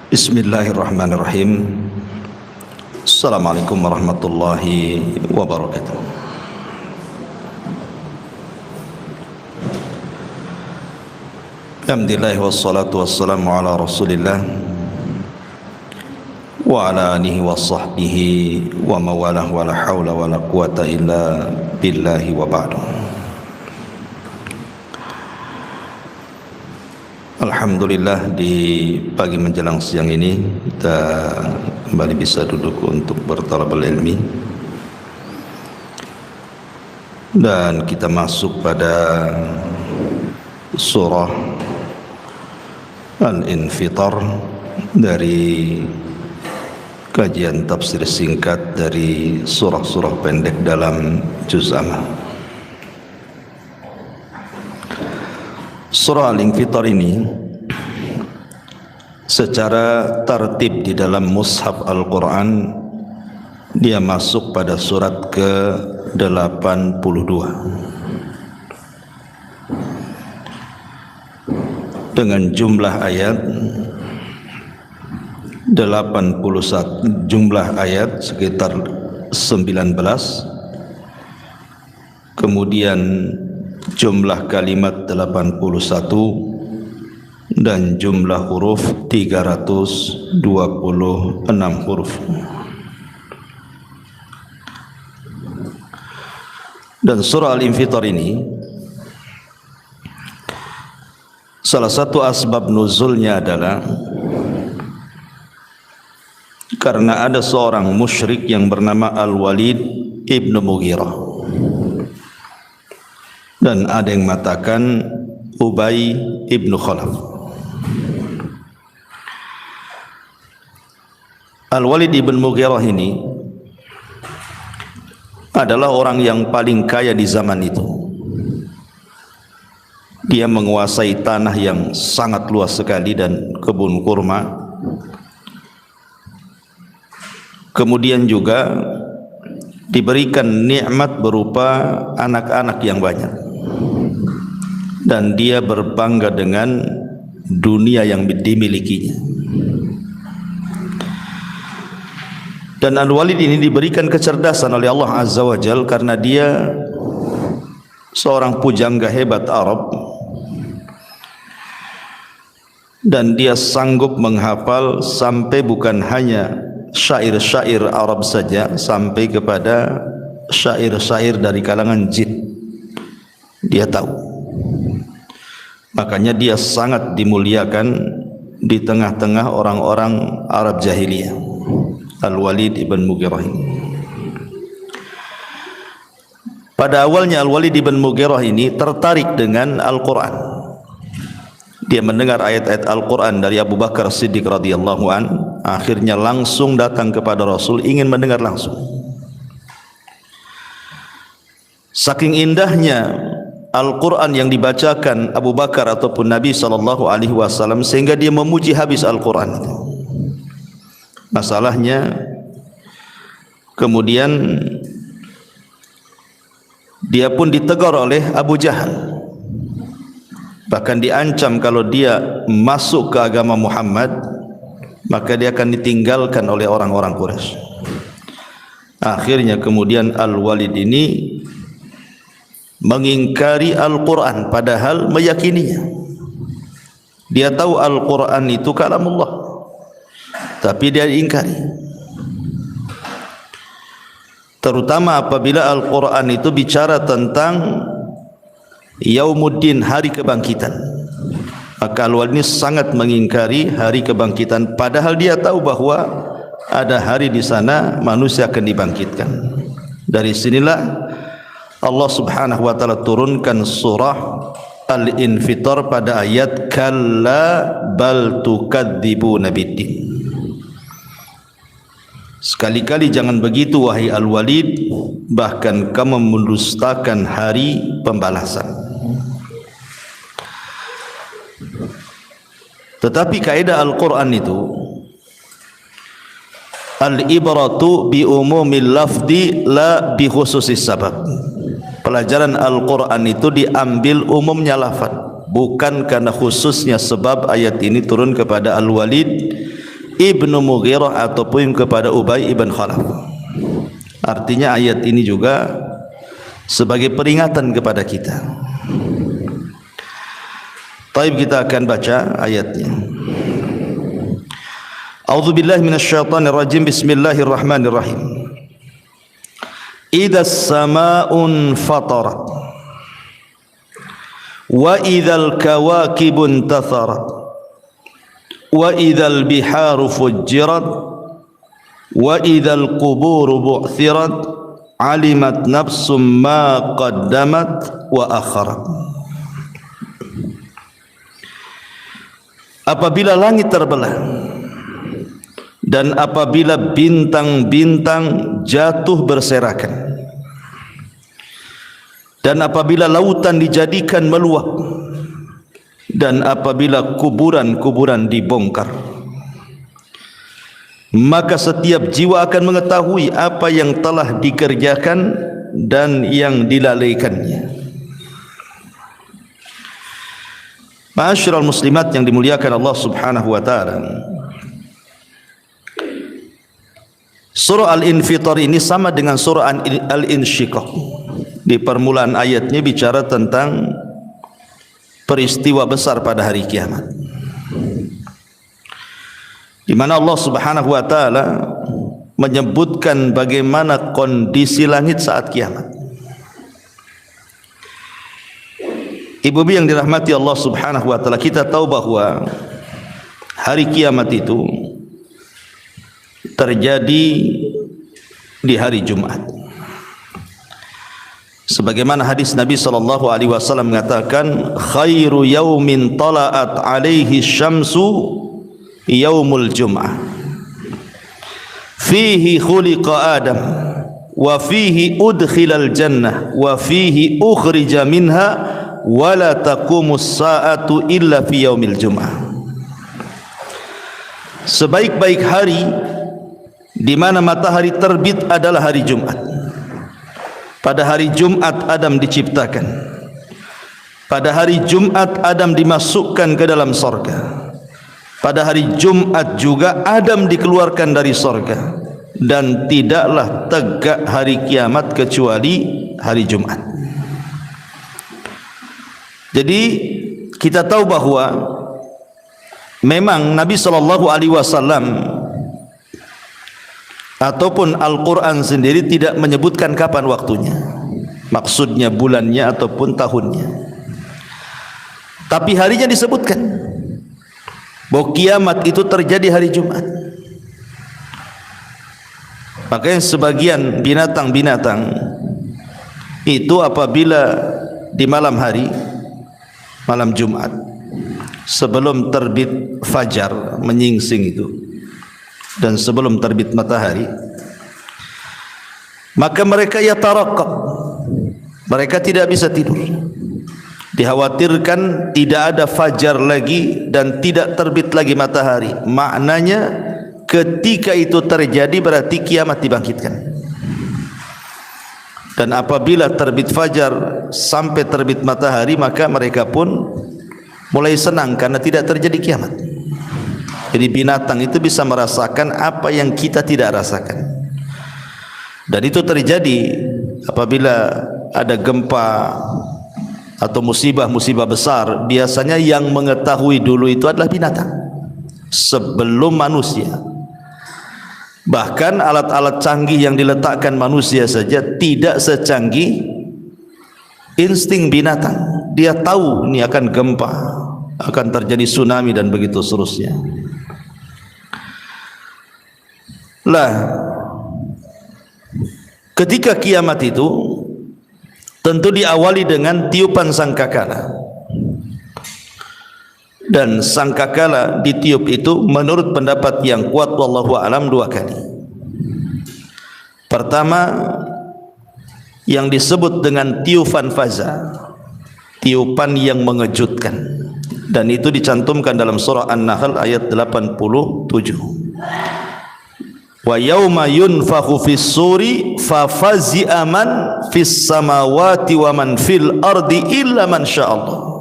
Bismillahirrahmanirrahim. Assalamualaikum warahmatullahi wabarakatuh. Alhamdulillah wassalatu wassalamu ala Rasulillah wa ala alihi wa sahbihi wa mawalah wa la hawla wa la quwata illa billahi wa ba'du. Alhamdulillah, di pagi menjelang siang ini kita kembali bisa duduk untuk bertalabul ilmi, dan kita masuk pada surah Al-Infitar dari kajian tafsir singkat dari surah-surah pendek dalam juz amma. Surah Al-Infitar ini secara tertib di dalam mushaf Al-Quran dia masuk pada surat ke-82 dengan jumlah ayat 81, jumlah ayat sekitar 19, kemudian jumlah kalimat 81 dan jumlah huruf 326 huruf. Dan surah Al-Infitar ini salah satu asbab nuzulnya adalah karena ada seorang musyrik yang bernama Al-Walid ibn Mughirah, dan ada yang mengatakan Ubay ibn Khalaf. Al-Walid ibn Mughirah ini adalah orang yang paling kaya di zaman itu. Dia menguasai tanah yang sangat luas sekali dan kebun kurma. Kemudian juga diberikan nikmat berupa anak-anak yang banyak. Dan dia berbangga dengan dunia yang dimilikinya. Dan Al-Walid ini diberikan kecerdasan oleh Allah Azza wa Jal karena dia seorang pujangga hebat Arab, dan dia sanggup menghafal sampai bukan hanya syair-syair Arab saja, sampai kepada syair-syair dari kalangan jin dia tahu. Makanya dia sangat dimuliakan di tengah-tengah orang-orang Arab jahiliyah, Al-Walid ibn Mughirah ini. Pada awalnya Al-Walid ibn Mughirah ini tertarik dengan Al-Quran. Dia mendengar ayat-ayat Al-Quran dari Abu Bakar Siddiq radhiyallahu an, akhirnya langsung datang kepada Rasul ingin mendengar langsung. Saking indahnya Al-Quran yang dibacakan Abu Bakar ataupun Nabi SAW, sehingga dia memuji habis Al-Quran. Masalahnya kemudian dia pun ditegur oleh Abu Jahal, bahkan diancam kalau dia masuk ke agama Muhammad maka dia akan ditinggalkan oleh orang-orang Quraisy. Akhirnya kemudian Al-Walid ini mengingkari Al-Quran padahal meyakininya. Dia tahu Al-Quran itu kalamullah, tapi dia ingkari. Terutama apabila Al-Quran itu bicara tentang Yaumuddin, hari kebangkitan. Maka Al-Walid ini sangat mengingkari hari kebangkitan, padahal dia tahu bahwa ada hari di sana manusia akan dibangkitkan. Dari sinilah Allah Subhanahu wa taala turunkan surah Al-Infitar pada ayat kalla bal tukadzibuna biddin. Sekali-kali jangan begitu wahai Al-Walid, bahkan kamu mendustakan hari pembalasan. Tetapi kaidah Al-Quran itu al-ibratu bi umumil lafzi la bi khususis sabab. Pelajaran Al-Quran itu diambil umumnya lafaz, bukan karena khususnya sebab ayat ini turun kepada Al-Walid ibnu Mughirah ataupun kepada Ubay ibn Khalaf. Artinya ayat ini juga sebagai peringatan kepada kita. Baik, kita akan baca ayatnya. A'udzubillahi minasyaitonir rajim. Bismillahirrahmanirrahim. Idzas samaa'un fatarat wa idzal kawakibun tatharat wa idzal biharu fujjirat wa idzal quburu bu'thirat alimat nafsum ma qaddamat wa akharat. Apabila langit terbelah dan apabila bintang-bintang jatuh berserakan dan apabila lautan dijadikan meluap dan apabila kuburan-kuburan dibongkar, maka setiap jiwa akan mengetahui apa yang telah dikerjakan dan yang dilalaikannya. Ma'asyiral muslimat yang dimuliakan Allah Subhanahu wa taala. Surah Al-Infitar ini sama dengan surah Al-Insyiqaq. Di permulaan ayatnya bicara tentang peristiwa besar pada hari kiamat, di mana Allah Subhanahu wa taala menyebutkan bagaimana kondisi langit saat kiamat. Ibu-ibu yang dirahmati Allah Subhanahu wa taala, kita tahu bahwa hari kiamat itu terjadi di hari Jumat. Sebagaimana hadis Nabi sallallahu alaihi wasallam mengatakan, khairu yaumin tala'at alaihi syamsu yaumul jum'ah. Fihi khuliqa Adam wa fihi udkhilal jannah wa fihi ukhrija minha wala taqumus sa'atu illa fi yaumil jum'ah. Sebaik-baik hari di mana matahari terbit adalah hari Jumat. Pada hari Jumat Adam diciptakan. Pada hari Jumat Adam dimasukkan ke dalam sorga. Pada hari Jumat juga Adam dikeluarkan dari sorga. Dan tidaklah tegak hari kiamat kecuali hari Jumat. Jadi kita tahu bahwa memang Nabi SAW ataupun Al-Quran sendiri tidak menyebutkan kapan waktunya, maksudnya bulannya ataupun tahunnya, tapi harinya disebutkan bahwa kiamat itu terjadi hari Jumat. Makanya sebagian binatang-binatang itu apabila di malam hari, malam Jumat, sebelum terbit fajar menyingsing itu dan sebelum terbit matahari, maka mereka yatarakab, mereka tidak bisa tidur. Dikhawatirkan tidak ada fajar lagi dan tidak terbit lagi matahari. Maknanya ketika itu terjadi berarti kiamat dibangkitkan. Dan apabila terbit fajar sampai terbit matahari, maka mereka pun mulai senang karena tidak terjadi kiamat. Jadi binatang itu bisa merasakan apa yang kita tidak rasakan. Dan itu terjadi apabila ada gempa atau musibah-musibah besar. Biasanya yang mengetahui dulu itu adalah binatang sebelum manusia. Bahkan alat-alat canggih yang diletakkan manusia saja tidak secanggih insting binatang. Dia tahu ini akan gempa, akan terjadi tsunami dan begitu seterusnya. Lah, ketika kiamat itu tentu diawali dengan tiupan sangkakala. Dan sangkakala ditiup itu menurut pendapat yang kuat wallahu alam 2 kali. Pertama yang disebut dengan tiupan faza, tiupan yang mengejutkan, dan itu dicantumkan dalam surah An-Nahl ayat 87. Wa yauma yunfakhu fis suri fa fazi'a man fis samawati wa man fil ardi illa man sya'allah.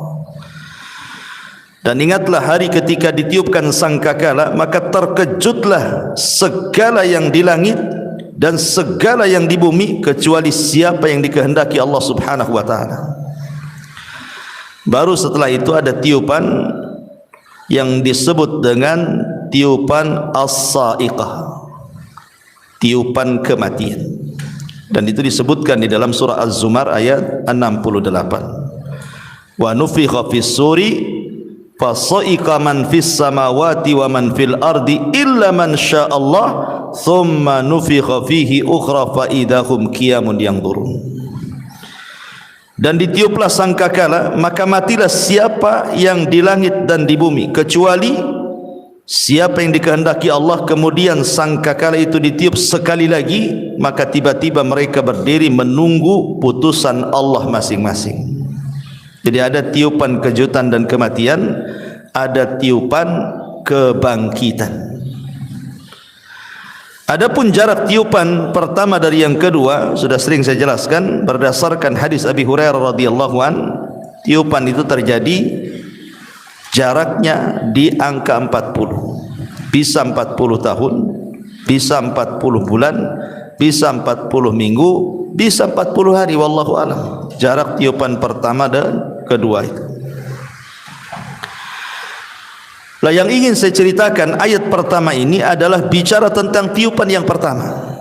Dan ingatlah hari ketika ditiupkan sangkakala, maka terkejutlah segala yang di langit dan segala yang di bumi kecuali siapa yang dikehendaki Allah Subhanahu wa taala. Baru setelah itu ada tiupan yang disebut dengan tiupan as-sa'iqah, tiupan kematian. Dan itu disebutkan di dalam surah Az-Zumar ayat 68. Wa nufikha fis suri fasa'iqa man fis samawati wa man fil ardi illa man sya'allah thumma nufikha fihi ukhra fa idahum qiyamun yanzurun. Dan ditiuplah sangkakala, maka matilah siapa yang di langit dan di bumi kecuali siapa yang dikehendaki Allah. Kemudian sangkakala itu ditiup sekali lagi, maka tiba-tiba mereka berdiri menunggu putusan Allah masing-masing. Jadi ada tiupan kejutan dan kematian, ada tiupan kebangkitan. Adapun jarak tiupan pertama dari yang kedua sudah sering saya jelaskan berdasarkan hadis Abi Hurairah radhiyallahu an. Tiupan itu terjadi jaraknya di angka 40. Bisa 40 tahun, bisa 40 bulan, bisa 40 minggu, bisa 40 hari, wallahu alam. Jarak tiupan pertama dan kedua itu. Lah yang ingin saya ceritakan, ayat pertama ini adalah bicara tentang tiupan yang pertama.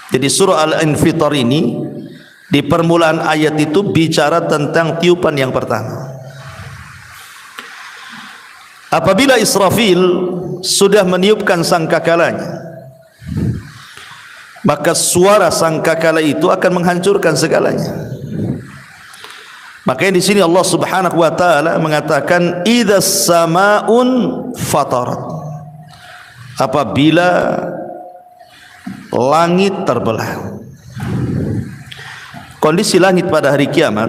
Jadi surah Al-Infitar ini di permulaan ayat itu bicara tentang tiupan yang pertama. Apabila Israfil sudah meniupkan sangkakalanya, maka suara sangkakala itu akan menghancurkan segalanya. Makanya di sini Allah Subhanahu wa taala mengatakan idzas samaun fatarat. Apabila langit terbelah. Kondisi langit pada hari kiamat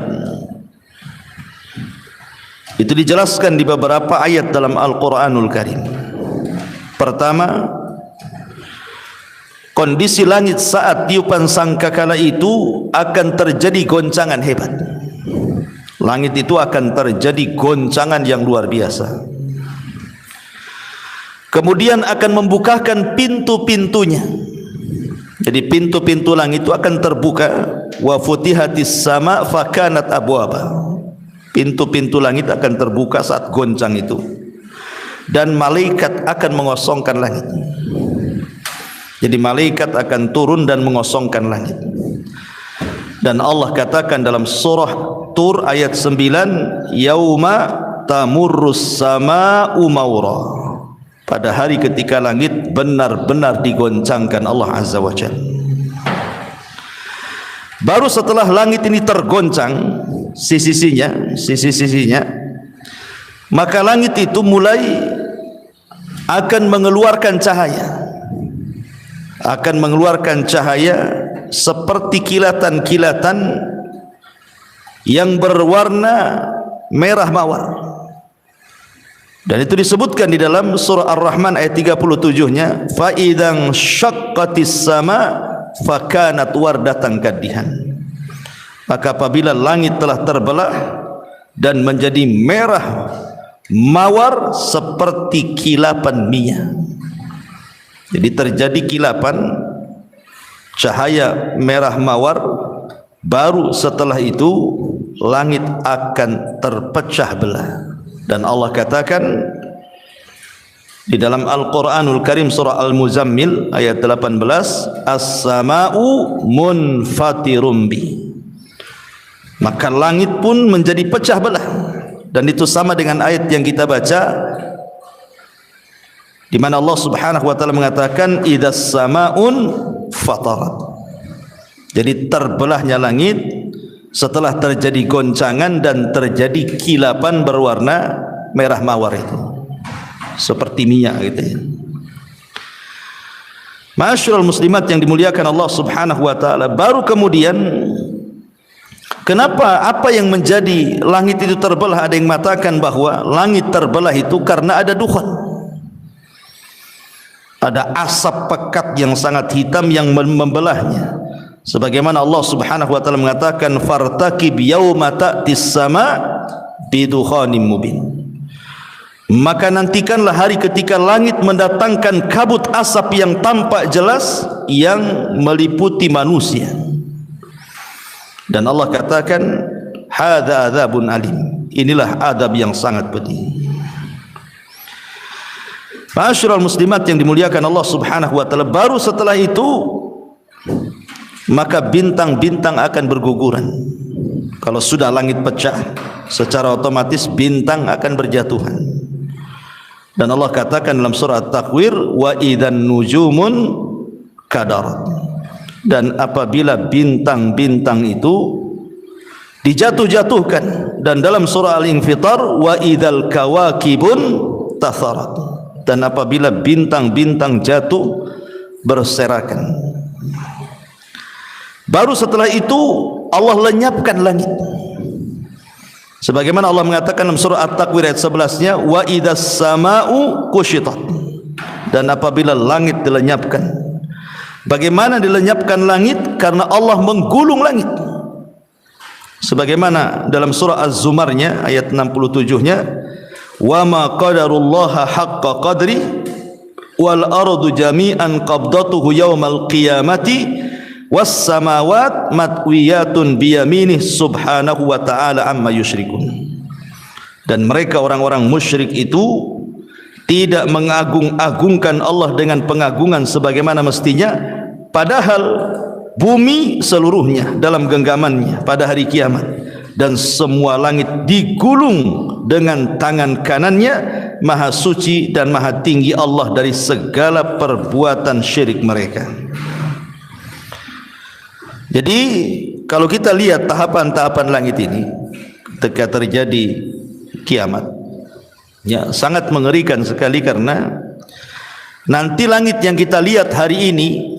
itu dijelaskan di beberapa ayat dalam Al-Qur'anul Karim. Pertama, kondisi langit saat tiupan sangkakala itu akan terjadi goncangan hebat. Langit itu akan terjadi goncangan yang luar biasa. Kemudian akan membukakan pintu-pintunya. Jadi pintu-pintu langit itu akan terbuka. Wa futihatis sama fakanat abwaba. Pintu-pintu langit akan terbuka saat goncang itu. Dan malaikat akan mengosongkan langit. Jadi malaikat akan turun dan mengosongkan langit. Dan Allah katakan dalam surah Tur ayat 9, yauma tamurrus sama'u maura. Pada hari ketika langit benar-benar digoncangkan Allah Azza wa Jalla. Baru setelah langit ini tergoncang sisi-sisinya, maka langit itu mulai akan mengeluarkan cahaya. Akan mengeluarkan cahaya seperti kilatan-kilatan yang berwarna merah mawar. Dan itu disebutkan di dalam surah Ar-Rahman ayat 37-nya, fa idzan syaqqatis sama fakanat wardatan kadihan. Maka apabila langit telah terbelah dan menjadi merah mawar seperti kilapan minyak. Jadi terjadi kilapan cahaya merah mawar, baru setelah itu langit akan terpecah belah. Dan Allah katakan di dalam Al-Qur'anul Karim surah Al-Muzammil ayat 18, as-sama'u munfatirum bi. Maka langit pun menjadi pecah belah. Dan itu sama dengan ayat yang kita baca di mana Allah Subhanahu wa taala mengatakan idzas sama'un fatarat. Jadi terbelahnya langit setelah terjadi goncangan dan terjadi kilapan berwarna merah mawar itu, seperti minyak gitu ya. Ma'asyiral muslimat yang dimuliakan Allah Subhanahu wa taala, baru kemudian kenapa, apa yang menjadi langit itu terbelah? Ada yang mengatakan bahwa langit terbelah itu karena ada dukhan, ada asap pekat yang sangat hitam yang membelahnya. Sebagaimana Allah Subhanahu wa taala mengatakan fartaqib yauma ta'tis sama bidukhanim mubin. maka nantikanlah hari ketika langit mendatangkan kabut asap yang tampak jelas yang meliputi manusia. Dan Allah katakan, hadza adzabun alim, inilah adab yang sangat pedih. Ma'asyiral muslimat yang dimuliakan Allah Subhanahu wa taala, baru setelah itu maka bintang-bintang akan berguguran. Kalau sudah langit pecah, secara otomatis bintang akan berjatuhan. Dan Allah katakan dalam surah At-Takwir, wa idzan nujumun kadarat. Dan apabila bintang-bintang itu dijatuh-jatuhkan. Dan dalam surah Al-Infitar, wa idzal kawakibun tatharat. Dan apabila bintang-bintang jatuh berserakan. Baru setelah itu Allah lenyapkan langit. Sebagaimana Allah mengatakan dalam surah At-Takwir ayat 11-nya, wa idzas sama'u kushitat. Dan apabila langit dilenyapkan. Bagaimana dilenyapkan langit? Karena Allah menggulung langit. Sebagaimana dalam surah Az-Zumarnya ayat 67-nya, wa ma qadarullaha haqqa qadri wal ardu jami'an qabdatuhu yaumal qiyamati was samawat matwiyatun biyaminih subhanahu wa ta'ala amma yusyrikun. Dan mereka orang-orang musyrik itu tidak mengagung-agungkan Allah dengan pengagungan sebagaimana mestinya, padahal bumi seluruhnya dalam genggamannya pada hari kiamat, dan semua langit digulung dengan tangan kanannya. Maha suci dan maha tinggi Allah dari segala perbuatan syirik mereka. Jadi kalau kita lihat tahapan-tahapan langit ini ketika terjadi kiamat, ya sangat mengerikan sekali, karena nanti langit yang kita lihat hari ini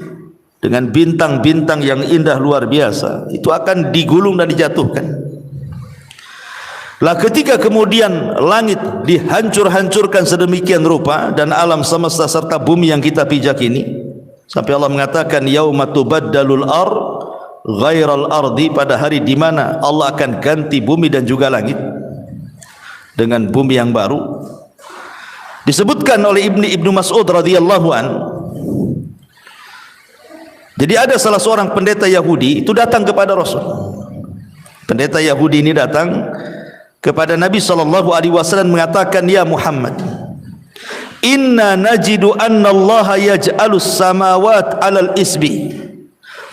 dengan bintang-bintang yang indah luar biasa itu akan digulung dan dijatuhkan. Lah ketika kemudian langit dihancur-hancurkan sedemikian rupa, dan alam semesta serta bumi yang kita pijak ini, sampai Allah mengatakan yauma tubaddalul ardh ghairal ardi, pada hari di mana Allah akan ganti bumi dan juga langit dengan bumi yang baru. Disebutkan oleh Ibnu Mas'ud radhiyallahu an, jadi ada salah seorang pendeta Yahudi itu datang kepada Rasul. Pendeta Yahudi ini datang kepada Nabi sallallahu alaihi wasallam mengatakan, ya Muhammad, inna najidu anna Allah yaj'alus samawat 'alal isbi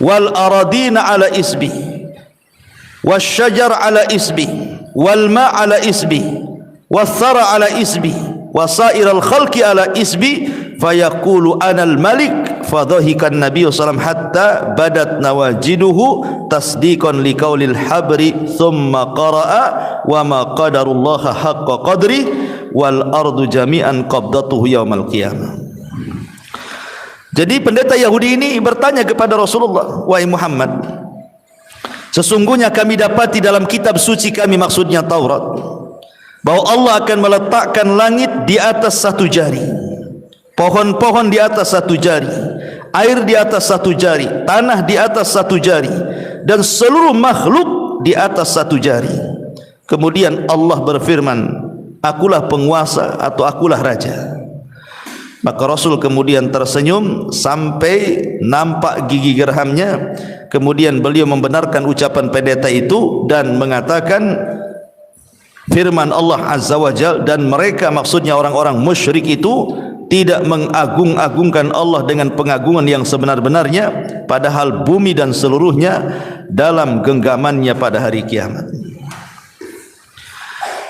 wal aradina 'ala isbi wasyajar 'ala isbi wal ma' 'ala isbi wathara 'ala isbi wasairal khalqi 'ala isbi fayaqulu anal malik. Fadhahikan Nabi sallallahu alaihi wasallam hatta badat nawajiduhu tasdiqan liqaulil habri thumma qara'a wa ma qadarullaha haqqa qadri wal ardu jami'an qabdatuhu yaumal qiyamah. Jadi pendeta Yahudi ini bertanya kepada Rasulullah, wahai Muhammad, sesungguhnya kami dapati dalam kitab suci kami, maksudnya Taurat, bahwa Allah akan meletakkan langit di atas satu jari, pohon-pohon di atas satu jari, air di atas satu jari, tanah di atas satu jari, dan seluruh makhluk di atas satu jari. Kemudian Allah berfirman, akulah penguasa atau akulah raja. Maka Rasul kemudian tersenyum sampai nampak gigi gerhamnya. Kemudian beliau membenarkan ucapan pendeta itu dan mengatakan firman Allah Azza wa Jalla, dan mereka, maksudnya orang-orang musyrik itu, tidak mengagung-agungkan Allah dengan pengagungan yang sebenar-benarnya, padahal bumi dan seluruhnya dalam genggamannya pada hari kiamat.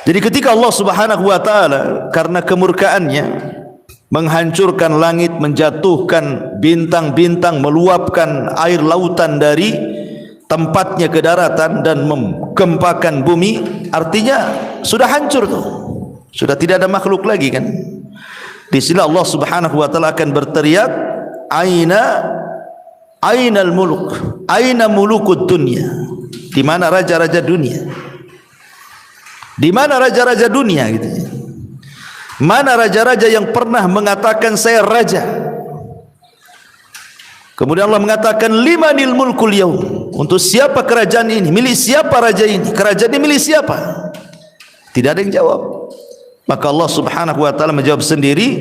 Jadi ketika Allah Subhanahu wa taala karena kemurkaannya menghancurkan langit, menjatuhkan bintang-bintang, meluapkan air lautan dari tempatnya ke daratan dan menggempakan bumi, artinya sudah hancur tuh, sudah tidak ada makhluk lagi kan. Di sini Allah Subhanahu wa taala akan berteriak, ainal muluk, aina mulukud dunya, di mana raja-raja dunia, di mana raja-raja dunia gitu. Mana raja-raja yang pernah mengatakan saya raja? Kemudian Allah mengatakan limanil mulkul yaum, untuk siapa kerajaan ini, milik siapa raja ini, kerajaan ini milik siapa? Tidak ada yang jawab. Maka Allah Subhanahu wa taala menjawab sendiri,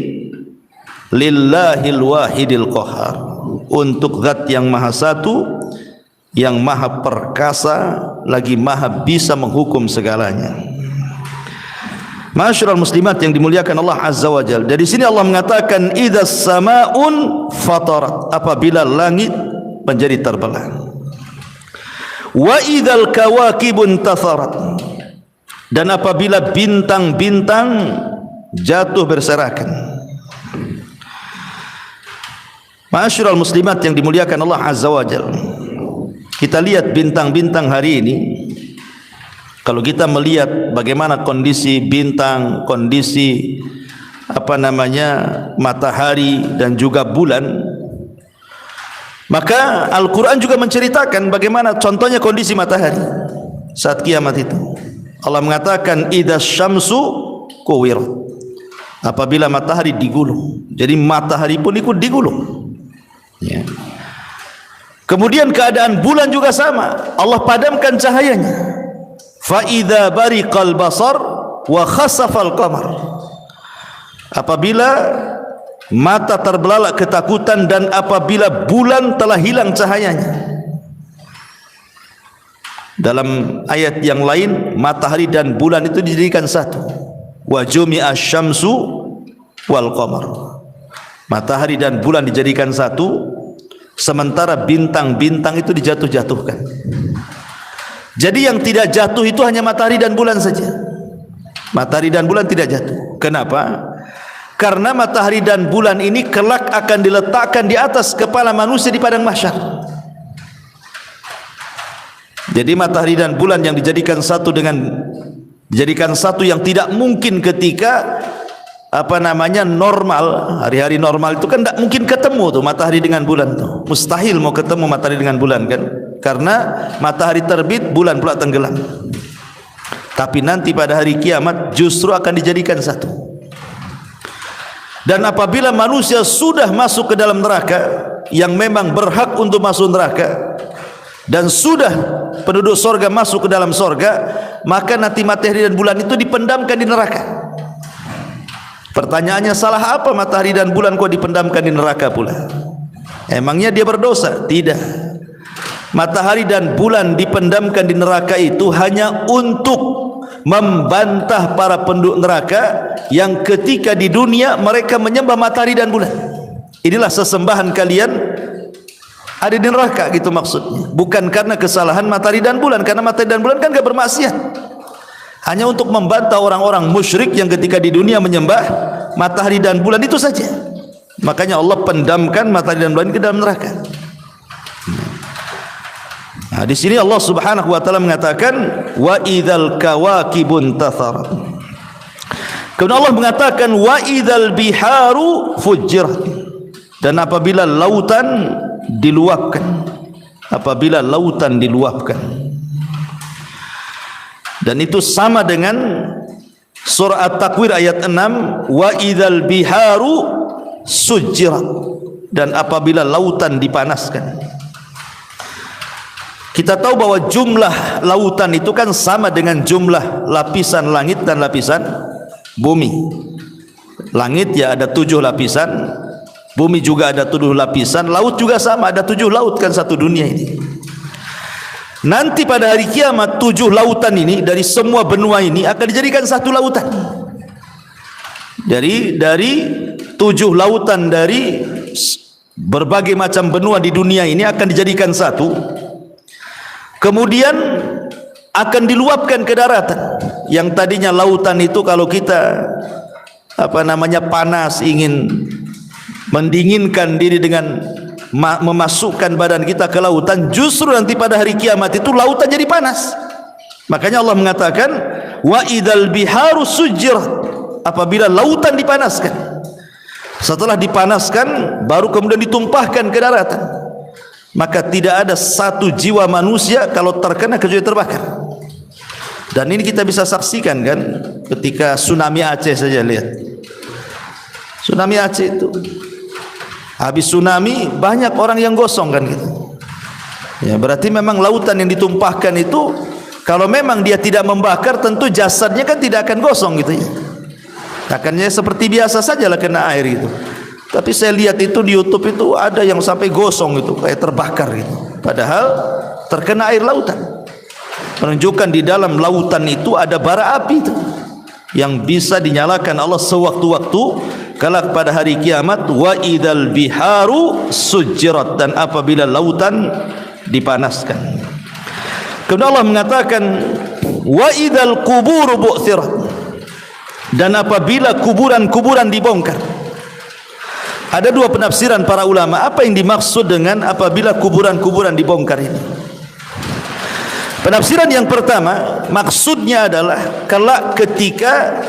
lillahil wahidil qahar, untuk zat yang maha satu, yang maha perkasa, lagi maha bisa menghukum segalanya. Ma'asyiral muslimat yang dimuliakan Allah Azza wa Jalla. Dari sini Allah mengatakan idzas samaun fatarat, apabila langit menjadi terbelah. Wa idzal kawakibun tatharat, dan apabila bintang-bintang jatuh berserakan. Ma'asyiral muslimat yang dimuliakan Allah Azza wa Jalla. Kita lihat bintang-bintang hari ini. Kalau kita melihat bagaimana kondisi bintang, kondisi matahari dan juga bulan, maka Al-Quran juga menceritakan bagaimana contohnya kondisi matahari saat kiamat itu. Allah mengatakan idzas syamsu kuwirat, apabila matahari digulung. Jadi matahari pun ikut digulung, ya. Kemudian keadaan bulan juga sama, Allah padamkan cahayanya. Fa idza bariqal basar wa khasafal qamar, apabila mata terbelalak ketakutan dan apabila bulan telah hilang cahayanya. Dalam ayat yang lain, matahari dan bulan itu dijadikan satu. Wa jumi'a syamsu wal qamar, matahari dan bulan dijadikan satu, sementara bintang-bintang itu dijatuh-jatuhkan. Jadi yang tidak jatuh itu hanya matahari dan bulan saja. Matahari dan bulan tidak jatuh. Kenapa? Karena matahari dan bulan ini kelak akan diletakkan di atas kepala manusia di padang mahsyar. Jadi matahari dan bulan yang dijadikan satu yang tidak mungkin ketika normal, hari-hari normal itu kan tidak mungkin ketemu tuh matahari dengan bulan tuh. Mustahil mau ketemu matahari dengan bulan kan? Karena matahari terbit, bulan pula tenggelam. Tapi nanti pada hari kiamat justru akan dijadikan satu. Dan apabila manusia sudah masuk ke dalam neraka, yang memang berhak untuk masuk neraka, dan sudah penduduk sorga masuk ke dalam sorga, maka nanti matahari dan bulan itu dipendamkan di neraka. Pertanyaannya, salah apa matahari dan bulan kok dipendamkan di neraka pula? Emangnya dia berdosa? Tidak. Matahari dan bulan dipendamkan di neraka itu hanya untuk membantah para penduduk neraka yang ketika di dunia mereka menyembah matahari dan bulan. Inilah sesembahan kalian ada di neraka, gitu maksudnya. Bukan karena kesalahan matahari dan bulan, karena matahari dan bulan kan gak bermaksiat. Hanya untuk membantah orang-orang musyrik yang ketika di dunia menyembah matahari dan bulan itu saja. Makanya Allah pendamkan matahari dan bulan ke dalam neraka. Nah, di sini Allah Subhanahu wa taala mengatakan wa idzal kawakibun tatharat. Kemudian Allah mengatakan wa idzal biharu fujirat, dan apabila lautan diluapkan, apabila lautan diluapkan. Dan itu sama dengan surah At-Takwir ayat 6, wa idzal biharu sujirat, dan apabila lautan dipanaskan. Kita tahu bahwa jumlah lautan itu kan sama dengan jumlah lapisan langit dan lapisan bumi. Langit ya ada 7 lapisan, bumi juga ada 7 lapisan, laut juga sama, ada 7 laut kan satu dunia ini. Nanti pada hari kiamat 7 lautan ini dari semua benua ini akan dijadikan satu lautan. Dari 7 lautan dari berbagai macam benua di dunia ini akan dijadikan satu. Kemudian akan diluapkan ke daratan. Yang tadinya lautan itu kalau kita panas, ingin mendinginkan diri dengan memasukkan badan kita ke lautan, justru nanti pada hari kiamat itu lautan jadi panas. Makanya Allah mengatakan wa idzal biharu sujirat, apabila lautan dipanaskan. Setelah dipanaskan baru kemudian ditumpahkan ke daratan. Maka tidak ada satu jiwa manusia kalau terkena kecuali terbakar. Dan ini kita bisa saksikan kan ketika tsunami Aceh saja, lihat. Tsunami Aceh itu habis tsunami banyak orang yang gosong kan gitu. Ya, berarti memang lautan yang ditumpahkan itu kalau memang dia tidak membakar tentu jasadnya kan tidak akan gosong gitu ya. Akannya seperti biasa sajalah kena air itu. Tapi saya lihat itu di YouTube itu ada yang sampai gosong itu, kayak terbakar gitu. Padahal terkena air lautan. Menunjukkan di dalam lautan itu ada bara api itu yang bisa dinyalakan Allah sewaktu-waktu kelak pada hari kiamat. Wa idzal biharu sujirat, dan apabila lautan dipanaskan. Kemudian Allah mengatakan wa idzal qubur bu'thirat, dan apabila kuburan-kuburan dibongkar. Ada dua penafsiran para ulama apa yang dimaksud dengan apabila kuburan-kuburan dibongkar ini. Penafsiran yang pertama, maksudnya adalah kelak ketika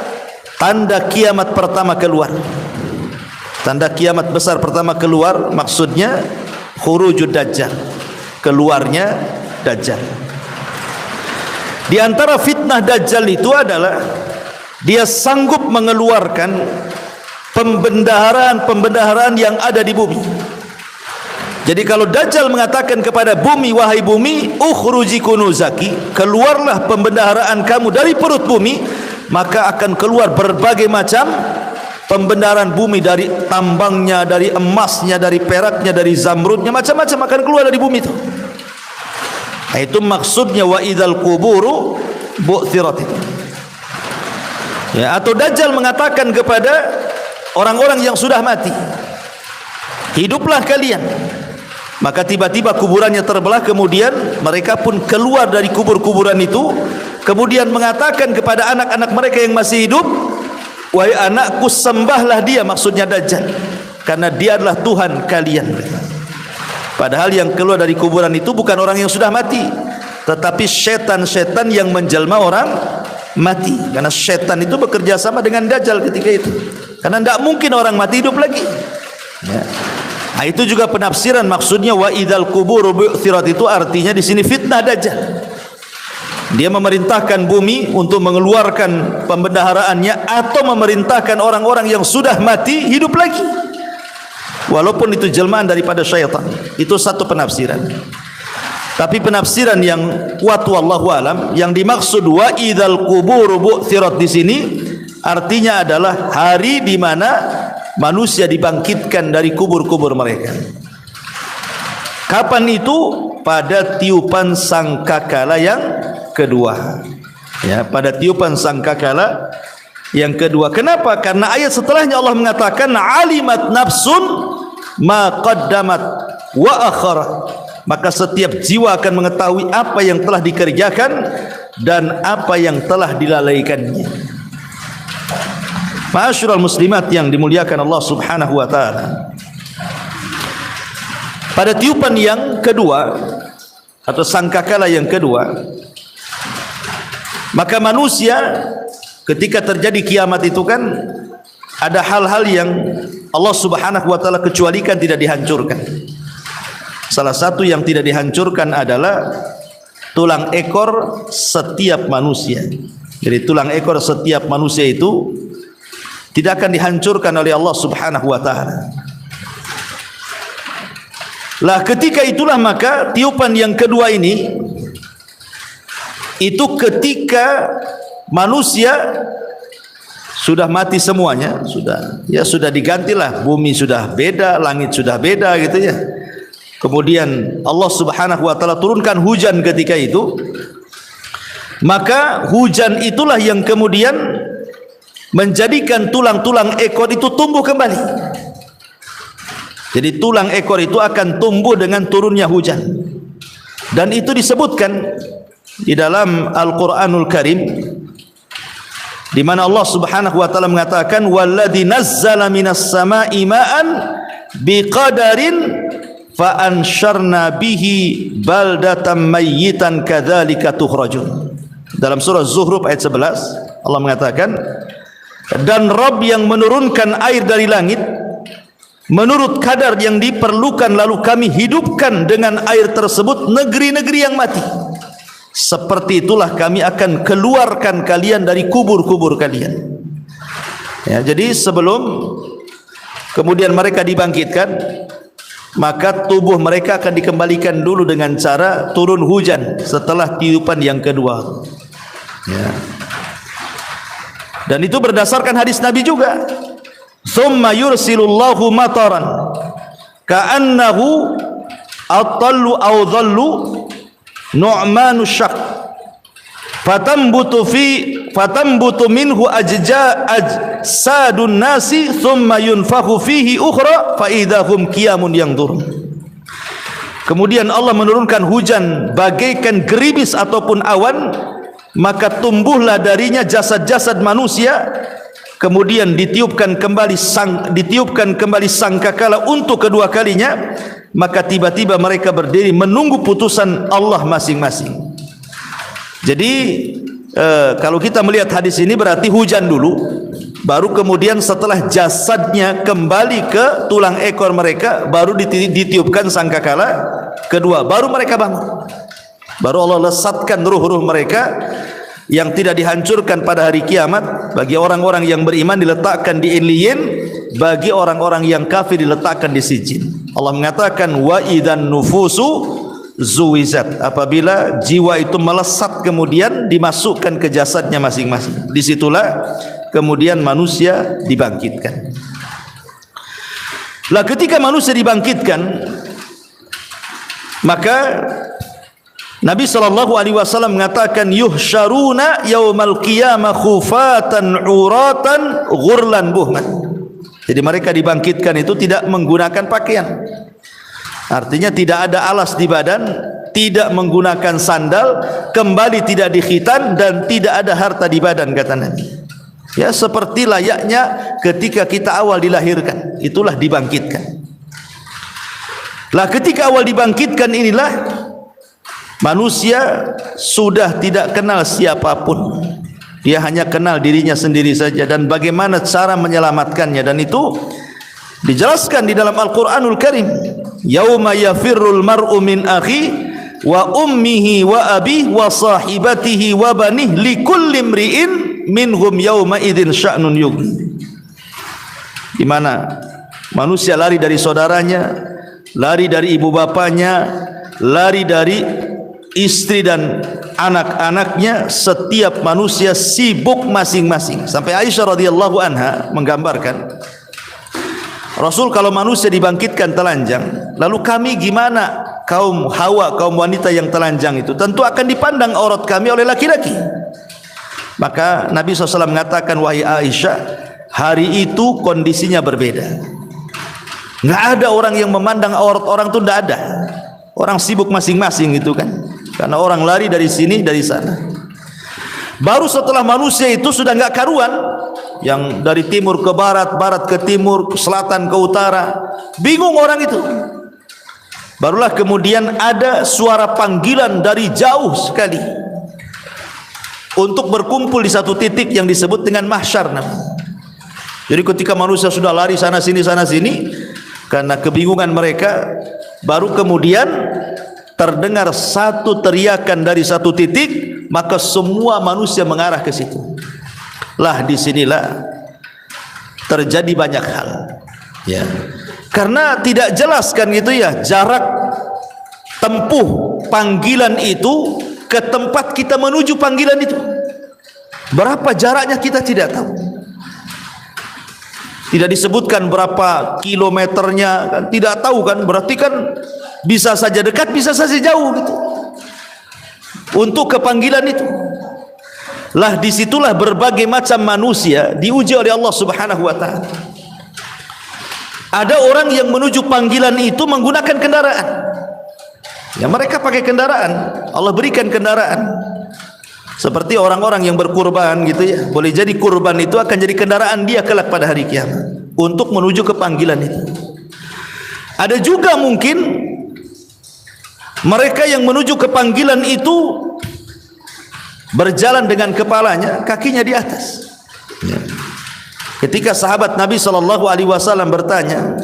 tanda kiamat pertama keluar. Tanda kiamat besar pertama keluar, maksudnya khurujud dajjal, keluarnya dajjal. Di antara fitnah dajjal itu adalah dia sanggup mengeluarkan pembendaharaan yang ada di bumi. Jadi kalau Dajjal mengatakan kepada bumi, wahai bumi, ukhruji kunuzaki, keluarlah pembendaharaan kamu dari perut bumi, maka akan keluar berbagai macam pembendaharaan bumi, dari tambangnya, dari emasnya, dari peraknya, dari zamrudnya, macam-macam akan keluar dari bumi itu. Nah, itu maksudnya wa idzal quburu bu'thirat itu. Ya, atau Dajjal mengatakan kepada orang-orang yang sudah mati, hiduplah kalian. Maka tiba-tiba kuburannya terbelah, kemudian mereka pun keluar dari kubur-kuburan itu, kemudian mengatakan kepada anak-anak mereka yang masih hidup, wahai anakku, sembahlah dia, maksudnya Dajjal, karena dia adalah Tuhan kalian. Padahal yang keluar dari kuburan itu bukan orang yang sudah mati, tetapi setan-setan yang menjelma orang mati. Karena setan itu bekerja sama dengan Dajjal ketika itu, karena tidak mungkin orang mati hidup lagi. Ya. Nah, itu juga penafsiran, maksudnya wa idzal qubur bu'thirat itu artinya di sini fitnah Dajjal. Dia memerintahkan bumi untuk mengeluarkan pembendaharaannya, atau memerintahkan orang-orang yang sudah mati hidup lagi, walaupun itu jelmaan daripada syaitan. Itu satu penafsiran. Tapi penafsiran yang kuat wallahu alam, yang dimaksud wa idzal qubur bu'thirat di sini artinya adalah hari di mana manusia dibangkitkan dari kubur-kubur mereka. Kapan itu? Pada tiupan sangkakala yang kedua. Ya, pada tiupan sangkakala yang kedua. Kenapa? Karena ayat setelahnya Allah mengatakan alimat nafsun ma qaddamat wa akharat. Maka setiap jiwa akan mengetahui apa yang telah dikerjakan dan apa yang telah dilalaikannya. Ma'asyiral muslimat yang dimuliakan Allah Subhanahu wa taala. Pada tiupan yang kedua atau sangkakala yang kedua, maka manusia ketika terjadi kiamat itu kan ada hal-hal yang Allah Subhanahu wa taala kecualikan, tidak dihancurkan. Salah satu yang tidak dihancurkan adalah tulang ekor setiap manusia. Jadi tulang ekor setiap manusia itu tidak akan dihancurkan oleh Allah Subhanahu wa taala. Lah ketika itulah maka tiupan yang kedua ini itu ketika manusia sudah mati semuanya, sudah digantilah, bumi sudah beda, langit sudah beda gitu ya. Kemudian Allah Subhanahu wa taala turunkan hujan ketika itu. Maka hujan itulah yang kemudian menjadikan tulang-tulang ekor itu tumbuh kembali. Jadi tulang ekor itu akan tumbuh dengan turunnya hujan. Dan itu disebutkan di dalam Al-Qur'anul Karim, di mana Allah Subhanahu wa taala mengatakan walladzi nazzala minas sama'i ma'an biqadarin fa ansyarna bihi baldatan mayyitan kadzalika tukhrajun. Dalam surah Zuhruf ayat 11 Allah mengatakan, dan Rabb yang menurunkan air dari langit menurut kadar yang diperlukan, lalu kami hidupkan dengan air tersebut negeri-negeri yang mati. Seperti itulah kami akan keluarkan kalian dari kubur-kubur kalian. Ya, jadi sebelum kemudian mereka dibangkitkan, maka tubuh mereka akan dikembalikan dulu dengan cara turun hujan setelah tiupan yang kedua. Ya. Dan itu berdasarkan hadis Nabi juga. Thumma yursilullahu mataran ka'annahu atallu aw dhallu nu'manu syak fatambutu minhu ajsadun nasi thumma yunfakhu fihi ukhra fa idahum qiyamun yanzurun. Kemudian Allah menurunkan hujan bagaikan gerimis ataupun awan, maka tumbuhlah darinya jasad-jasad manusia, kemudian ditiupkan kembali sangkakala untuk kedua kalinya, maka tiba-tiba mereka berdiri menunggu putusan Allah masing-masing. Jadi kalau kita melihat hadis ini berarti hujan dulu, baru kemudian setelah jasadnya kembali ke tulang ekor mereka, baru ditiupkan sangkakala kedua, baru mereka bangun. Baru Allah lesatkan ruh-ruh mereka yang tidak dihancurkan pada hari kiamat. Bagi orang-orang yang beriman diletakkan di Illiyin, bagi orang-orang yang kafir diletakkan di Sijjin. Allah mengatakan wa idzan nufusu zuwizat, apabila jiwa itu melesat kemudian dimasukkan ke jasadnya masing-masing, disitulah kemudian manusia dibangkitkan. Lah ketika manusia dibangkitkan, maka Nabi SAW mengatakan yuhsyaruna yaumal qiyamah khufatan uratan ghurlan buhman. Jadi mereka dibangkitkan itu tidak menggunakan pakaian, artinya tidak ada alas di badan, tidak menggunakan sandal, kembali tidak dikhitan, dan tidak ada harta di badan, kata Nabi. Ya, seperti layaknya ketika kita awal dilahirkan, itulah dibangkitkan. Lah ketika awal dibangkitkan inilah manusia sudah tidak kenal siapapun, dia hanya kenal dirinya sendiri saja dan bagaimana cara menyelamatkannya. Dan itu dijelaskan di dalam Al-Quranul Karim. Yauma yafirrul mar'u min akhi wa ummihi wa abihi wa sahibatihi wa banihi likulli imri'in minhum yauma idzin sya'nun yughni. Di mana manusia lari dari saudaranya, lari dari ibu bapanya, lari dari istri dan anak-anaknya. Setiap manusia sibuk masing-masing. Sampai Aisyah radhiyallahu anha menggambarkan, Rasul kalau manusia dibangkitkan telanjang, lalu kami gimana? Kaum Hawa, kaum wanita yang telanjang itu tentu akan dipandang aurat kami oleh laki-laki. Maka Nabi SAW mengatakan, wahai Aisyah, hari itu kondisinya berbeda. Nggak ada orang yang memandang aurat orang itu, tidak ada. Orang sibuk masing-masing itu kan, karena orang lari dari sini dari sana. Baru setelah manusia itu sudah nggak karuan, yang dari timur ke barat, barat ke timur, ke selatan ke utara, bingung orang itu. Barulah kemudian ada suara panggilan dari jauh sekali untuk berkumpul di satu titik yang disebut dengan mahsyar. Jadi ketika manusia sudah lari sana sini karena kebingungan mereka, baru kemudian terdengar satu teriakan dari satu titik, maka semua manusia mengarah ke situ. Lah disinilah terjadi banyak hal, ya, karena tidak jelas kan gitu ya, jarak tempuh panggilan itu ke tempat kita menuju panggilan itu. Berapa jaraknya kita tidak tahu. Tidak disebutkan berapa kilometernya, kan tidak tahu kan, berarti kan bisa saja dekat, bisa saja jauh gitu. Untuk ke panggilan itu. Lah disitulah berbagai macam manusia diuji oleh Allah Subhanahu wa ta'ala. Ada orang yang menuju panggilan itu menggunakan kendaraan. Ya, mereka pakai kendaraan, Allah berikan kendaraan. Seperti orang-orang yang berkurban gitu ya. Boleh jadi kurban itu akan jadi kendaraan dia kelak pada hari kiamat untuk menuju ke panggilan itu. Ada juga mungkin mereka yang menuju ke panggilan itu berjalan dengan kepalanya, kakinya di atas. Ya. Ketika sahabat Nabi SAW bertanya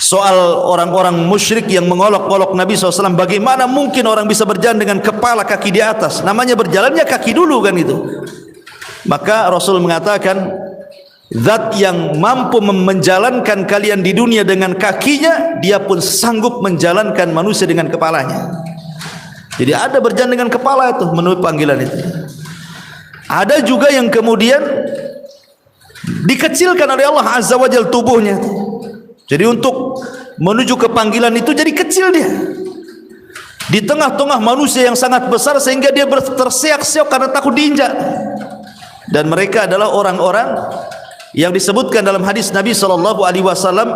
soal orang-orang musyrik yang mengolok-olok Nabi SAW, bagaimana mungkin orang bisa berjalan dengan kepala kaki di atas? Namanya berjalannya kaki dulu kan itu. Maka Rasul mengatakan, zat yang mampu menjalankan kalian di dunia dengan kakinya, dia pun sanggup menjalankan manusia dengan kepalanya. Jadi ada berjalan dengan kepala itu menuju panggilan itu. Ada juga yang kemudian dikecilkan oleh Allah Azza wa Jalla tubuhnya. Jadi untuk menuju ke panggilan itu jadi kecil dia. Di tengah-tengah manusia yang sangat besar sehingga dia terseok-seok karena takut diinjak. Dan mereka adalah orang-orang yang disebutkan dalam hadis Nabi SAW,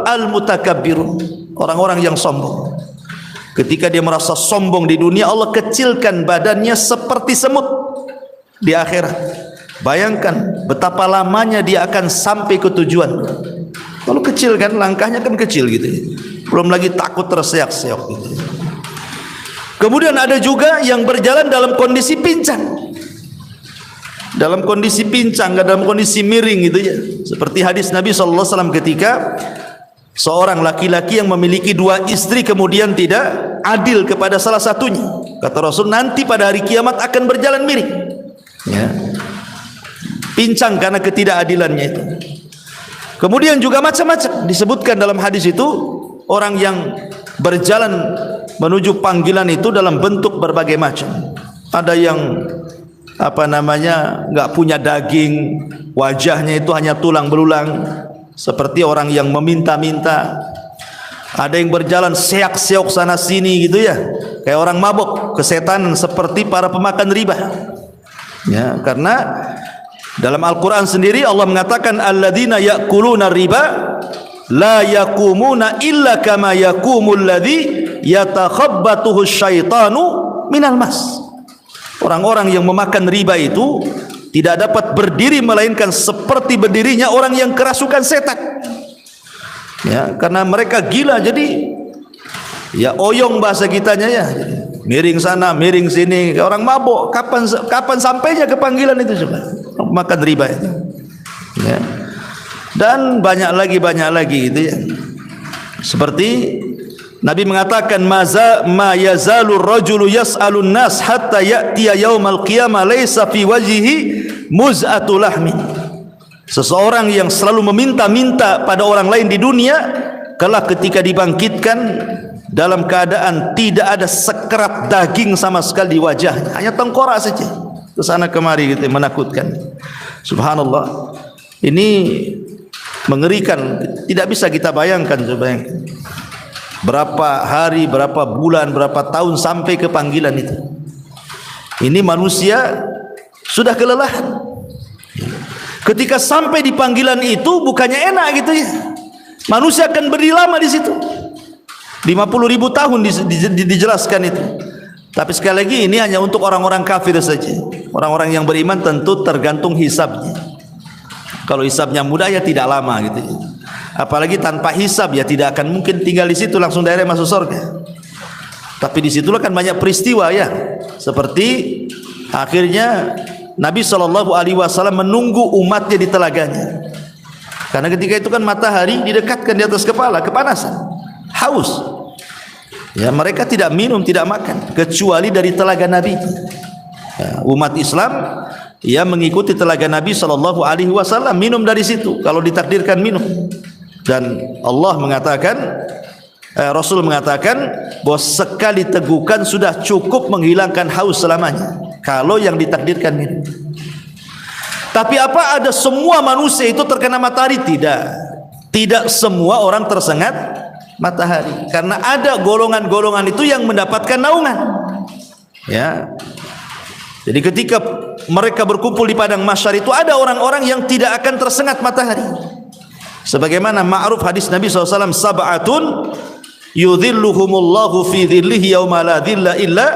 al-mutakabbirun, orang-orang yang sombong. Ketika dia merasa sombong di dunia, Allah kecilkan badannya seperti semut di akhirat. Bayangkan betapa lamanya dia akan sampai ke tujuan. Kalau kecil kan, langkahnya kan kecil gitu, belum lagi takut terseok-seok gitu. Kemudian ada juga yang berjalan dalam kondisi pincang, dalam kondisi pincang, dalam kondisi miring gitu ya. Seperti hadis Nabi SAW ketika seorang laki-laki yang memiliki dua istri kemudian tidak adil kepada salah satunya, kata Rasul, nanti pada hari kiamat akan berjalan miring ya. Pincang karena ketidakadilannya itu. Kemudian juga macam-macam disebutkan dalam hadis itu, orang yang berjalan menuju panggilan itu dalam bentuk berbagai macam. Ada yang enggak punya daging, wajahnya itu hanya tulang belulang seperti orang yang meminta-minta. Ada yang berjalan seak-seok sana sini gitu ya, kayak orang mabuk, kesetanan, seperti para pemakan riba ya. Karena dalam Al-Quran sendiri Allah mengatakan, alladzina ya'kuluna riba la yakumuna illa kama yakumul ladzi yatakhabbatuhu syaitanu minal mas. Orang-orang yang memakan riba itu tidak dapat berdiri melainkan seperti berdirinya orang yang kerasukan setan ya, karena mereka gila. Jadi ya oyong bahasa kitanya ya, miring sana miring sini, orang mabuk. Kapan sampainya ke panggilan itu juga makan riba itu ya. Dan banyak lagi itu ya. Seperti Nabi mengatakan, ma yazalur rajulu yas'alun nas hatta ya'tiya yaumal qiyamah laisa fi wajhihi muz'atu lahmin. Seseorang yang selalu meminta-minta pada orang lain di dunia, kelak ketika dibangkitkan dalam keadaan tidak ada sekerat daging sama sekali di wajahnya, hanya tengkorak saja ke sana kemari gitu, menakutkan. Subhanallah, ini mengerikan, tidak bisa kita bayangkan. Coba berapa hari, berapa bulan, berapa tahun sampai ke panggilan itu. Ini manusia sudah kelelahan. Ketika sampai di panggilan itu bukannya enak gitu ya, manusia akan berdiri lama di situ, 50.000 tahun dijelaskan itu. Tapi sekali lagi ini hanya untuk orang-orang kafir saja. Orang-orang yang beriman tentu tergantung hisabnya. Kalau hisabnya mudah ya tidak lama gitu ya. Apalagi tanpa hisab ya tidak akan mungkin tinggal di situ langsung direct masuk surga. Tapi disitulah kan banyak peristiwa ya. Seperti akhirnya Nabi SAW menunggu umatnya di telaganya. Karena ketika itu kan matahari didekatkan di atas kepala, kepanasan, haus. Ya, mereka tidak minum, tidak makan kecuali dari telaga Nabi. Ya, umat Islam ia mengikuti telaga Nabi SAW, minum dari situ kalau ditakdirkan minum. Dan Allah mengatakan, Rasul mengatakan bahwa sekali tegukan sudah cukup menghilangkan haus selamanya kalau yang ditakdirkan minum. Tapi apa ada semua manusia itu terkena matahari? Tidak semua orang tersengat matahari, karena ada golongan-golongan itu yang mendapatkan naungan ya. Jadi ketika mereka berkumpul di padang mahsyar itu ada orang-orang yang tidak akan tersengat matahari. Sebagaimana ma'ruf hadis Nabi SAW, sab'atun yudhilluhumullahu fi dhillihi yawma la dhilla illa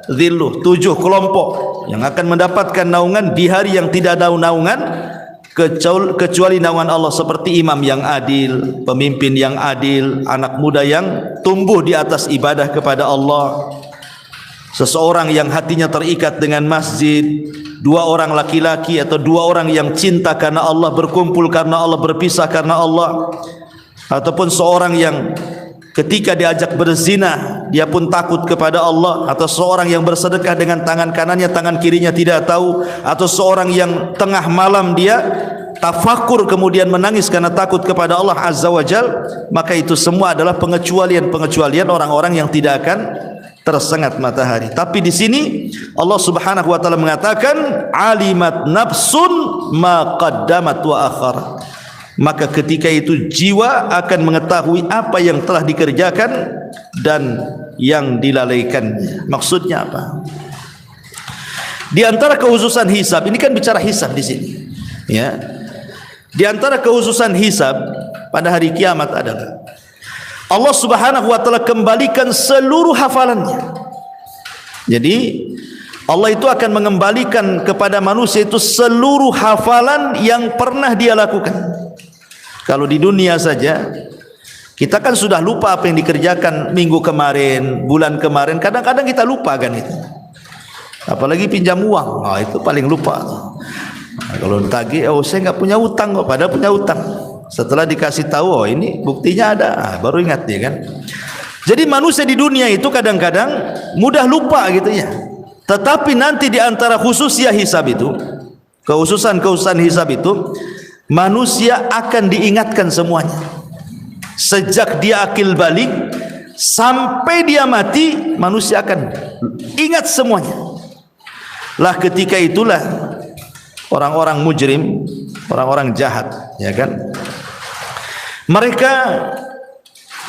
dhilluh. 7 kelompok yang akan mendapatkan naungan di hari yang tidak ada naungan kecuali naungan Allah, seperti imam yang adil, pemimpin yang adil, anak muda yang tumbuh di atas ibadah kepada Allah, seseorang yang hatinya terikat dengan masjid, 2 orang laki-laki atau 2 orang yang cinta karena Allah, berkumpul karena Allah, berpisah karena Allah, ataupun seorang yang ketika diajak berzina dia pun takut kepada Allah, atau seorang yang bersedekah dengan tangan kanannya, tangan kirinya tidak tahu, atau seorang yang tengah malam dia tafakur kemudian menangis karena takut kepada Allah Azza wa Jal, maka itu semua adalah pengecualian orang-orang yang tidak akan tersengat matahari. Tapi di sini Allah Subhanahu wa taala mengatakan alimat nafsun ma qaddamat wa akharat. Maka ketika itu jiwa akan mengetahui apa yang telah dikerjakan dan yang dilalaikannya. Maksudnya apa? Di antara kekhususan hisab, ini kan bicara hisab di sini, ya. Di antara kekhususan hisab pada hari kiamat adalah Allah Subhanahu wa taala kembalikan seluruh hafalannya. Jadi Allah itu akan mengembalikan kepada manusia itu seluruh hafalan yang pernah dia lakukan. Kalau di dunia saja kita kan sudah lupa apa yang dikerjakan minggu kemarin, bulan kemarin, kadang-kadang kita lupa kan itu. Apalagi pinjam uang, itu paling lupa. Nah, kalau tagih, saya nggak punya utang kok, padahal punya utang. Setelah dikasih tahu, ini buktinya ada, baru ingat dia kan. Jadi manusia di dunia itu kadang-kadang mudah lupa gitu ya. Tetapi nanti di antara khususnya hisab itu, kekhususan hisab itu, manusia akan diingatkan semuanya. Sejak dia akil balik sampai dia mati, manusia akan ingat semuanya. Lah ketika itulah orang-orang mujrim, orang-orang jahat, ya kan? Mereka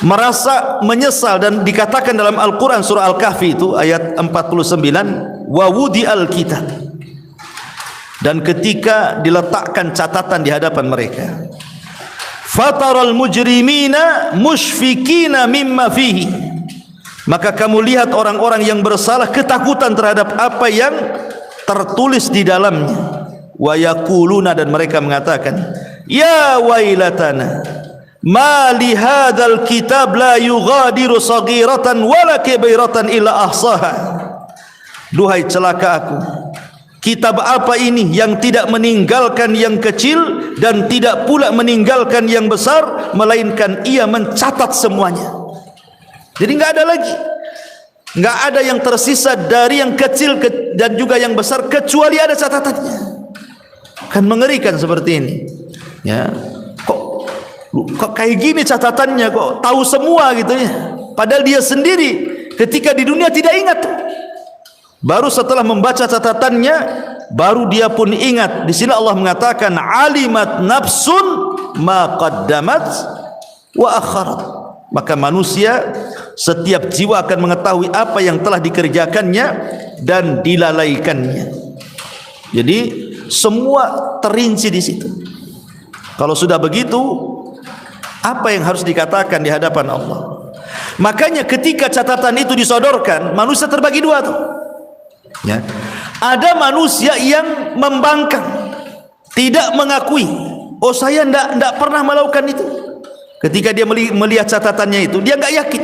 merasa menyesal dan dikatakan dalam Al-Quran surah Al-Kahfi itu ayat 49, wa wudi'al kitab. Dan ketika diletakkan catatan di hadapan mereka, fataral mujrimina mushfikina mimma fihi, maka kamu lihat orang-orang yang bersalah ketakutan terhadap apa yang tertulis di dalamnya. Wa yaquluna, dan mereka mengatakan, ya wailatana ma li hadzal kitab la yughadiru saghiratan wala kabiratan illa ahsaha. Duhai celaka aku, kitab apa ini yang tidak meninggalkan yang kecil dan tidak pula meninggalkan yang besar, melainkan ia mencatat semuanya. Jadi enggak ada lagi, enggak ada yang tersisa dari yang kecil dan juga yang besar kecuali ada catatannya. Kan mengerikan seperti ini, ya. Kok kayak gini catatannya, kok tahu semua gitu ya. Padahal dia sendiri ketika di dunia tidak ingat. Baru setelah membaca catatannya, baru dia pun ingat. Di sini Allah mengatakan alimat nafsun ma qaddamat wa akharat. Maka manusia, setiap jiwa akan mengetahui apa yang telah dikerjakannya dan dilalaikannya. Jadi semua terinci di situ. Kalau sudah begitu, apa yang harus dikatakan di hadapan Allah? Makanya ketika catatan itu disodorkan, manusia terbagi dua tuh. Ya. Ada manusia yang membangkang, tidak mengakui, oh saya tidak pernah melakukan itu. Ketika dia melihat catatannya itu, dia nggak yakin,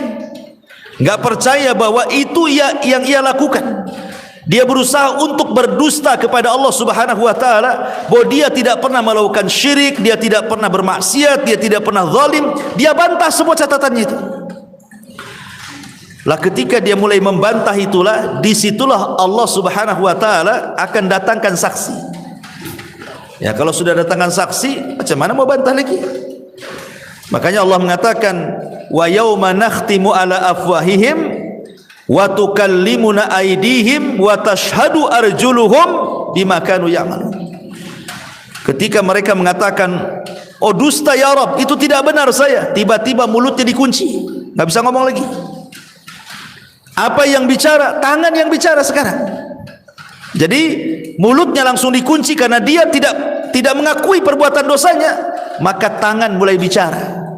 nggak percaya bahwa itu yang ia lakukan. Dia berusaha untuk berdusta kepada Allah Subhanahu wa taala, bahwa dia tidak pernah melakukan syirik, dia tidak pernah bermaksiat, dia tidak pernah zalim. Dia bantah semua catatannya itu. Lah ketika dia mulai membantah itulah, disitulah Allah Subhanahu wa taala akan datangkan saksi. Ya, kalau sudah datangkan saksi, macam mana mau bantah lagi? Makanya Allah mengatakan, wa yauma nakhtimu ala afwahihim wa tukallimuna aydihim wa tashhadu arjuluhum bima kanu ya'malun. Ketika mereka mengatakan, oh dusta ya Rabb, itu tidak benar saya, tiba-tiba mulutnya dikunci, nggak bisa ngomong lagi. Apa yang bicara? Tangan yang bicara sekarang. Jadi mulutnya langsung dikunci karena dia tidak mengakui perbuatan dosanya, maka tangan mulai bicara.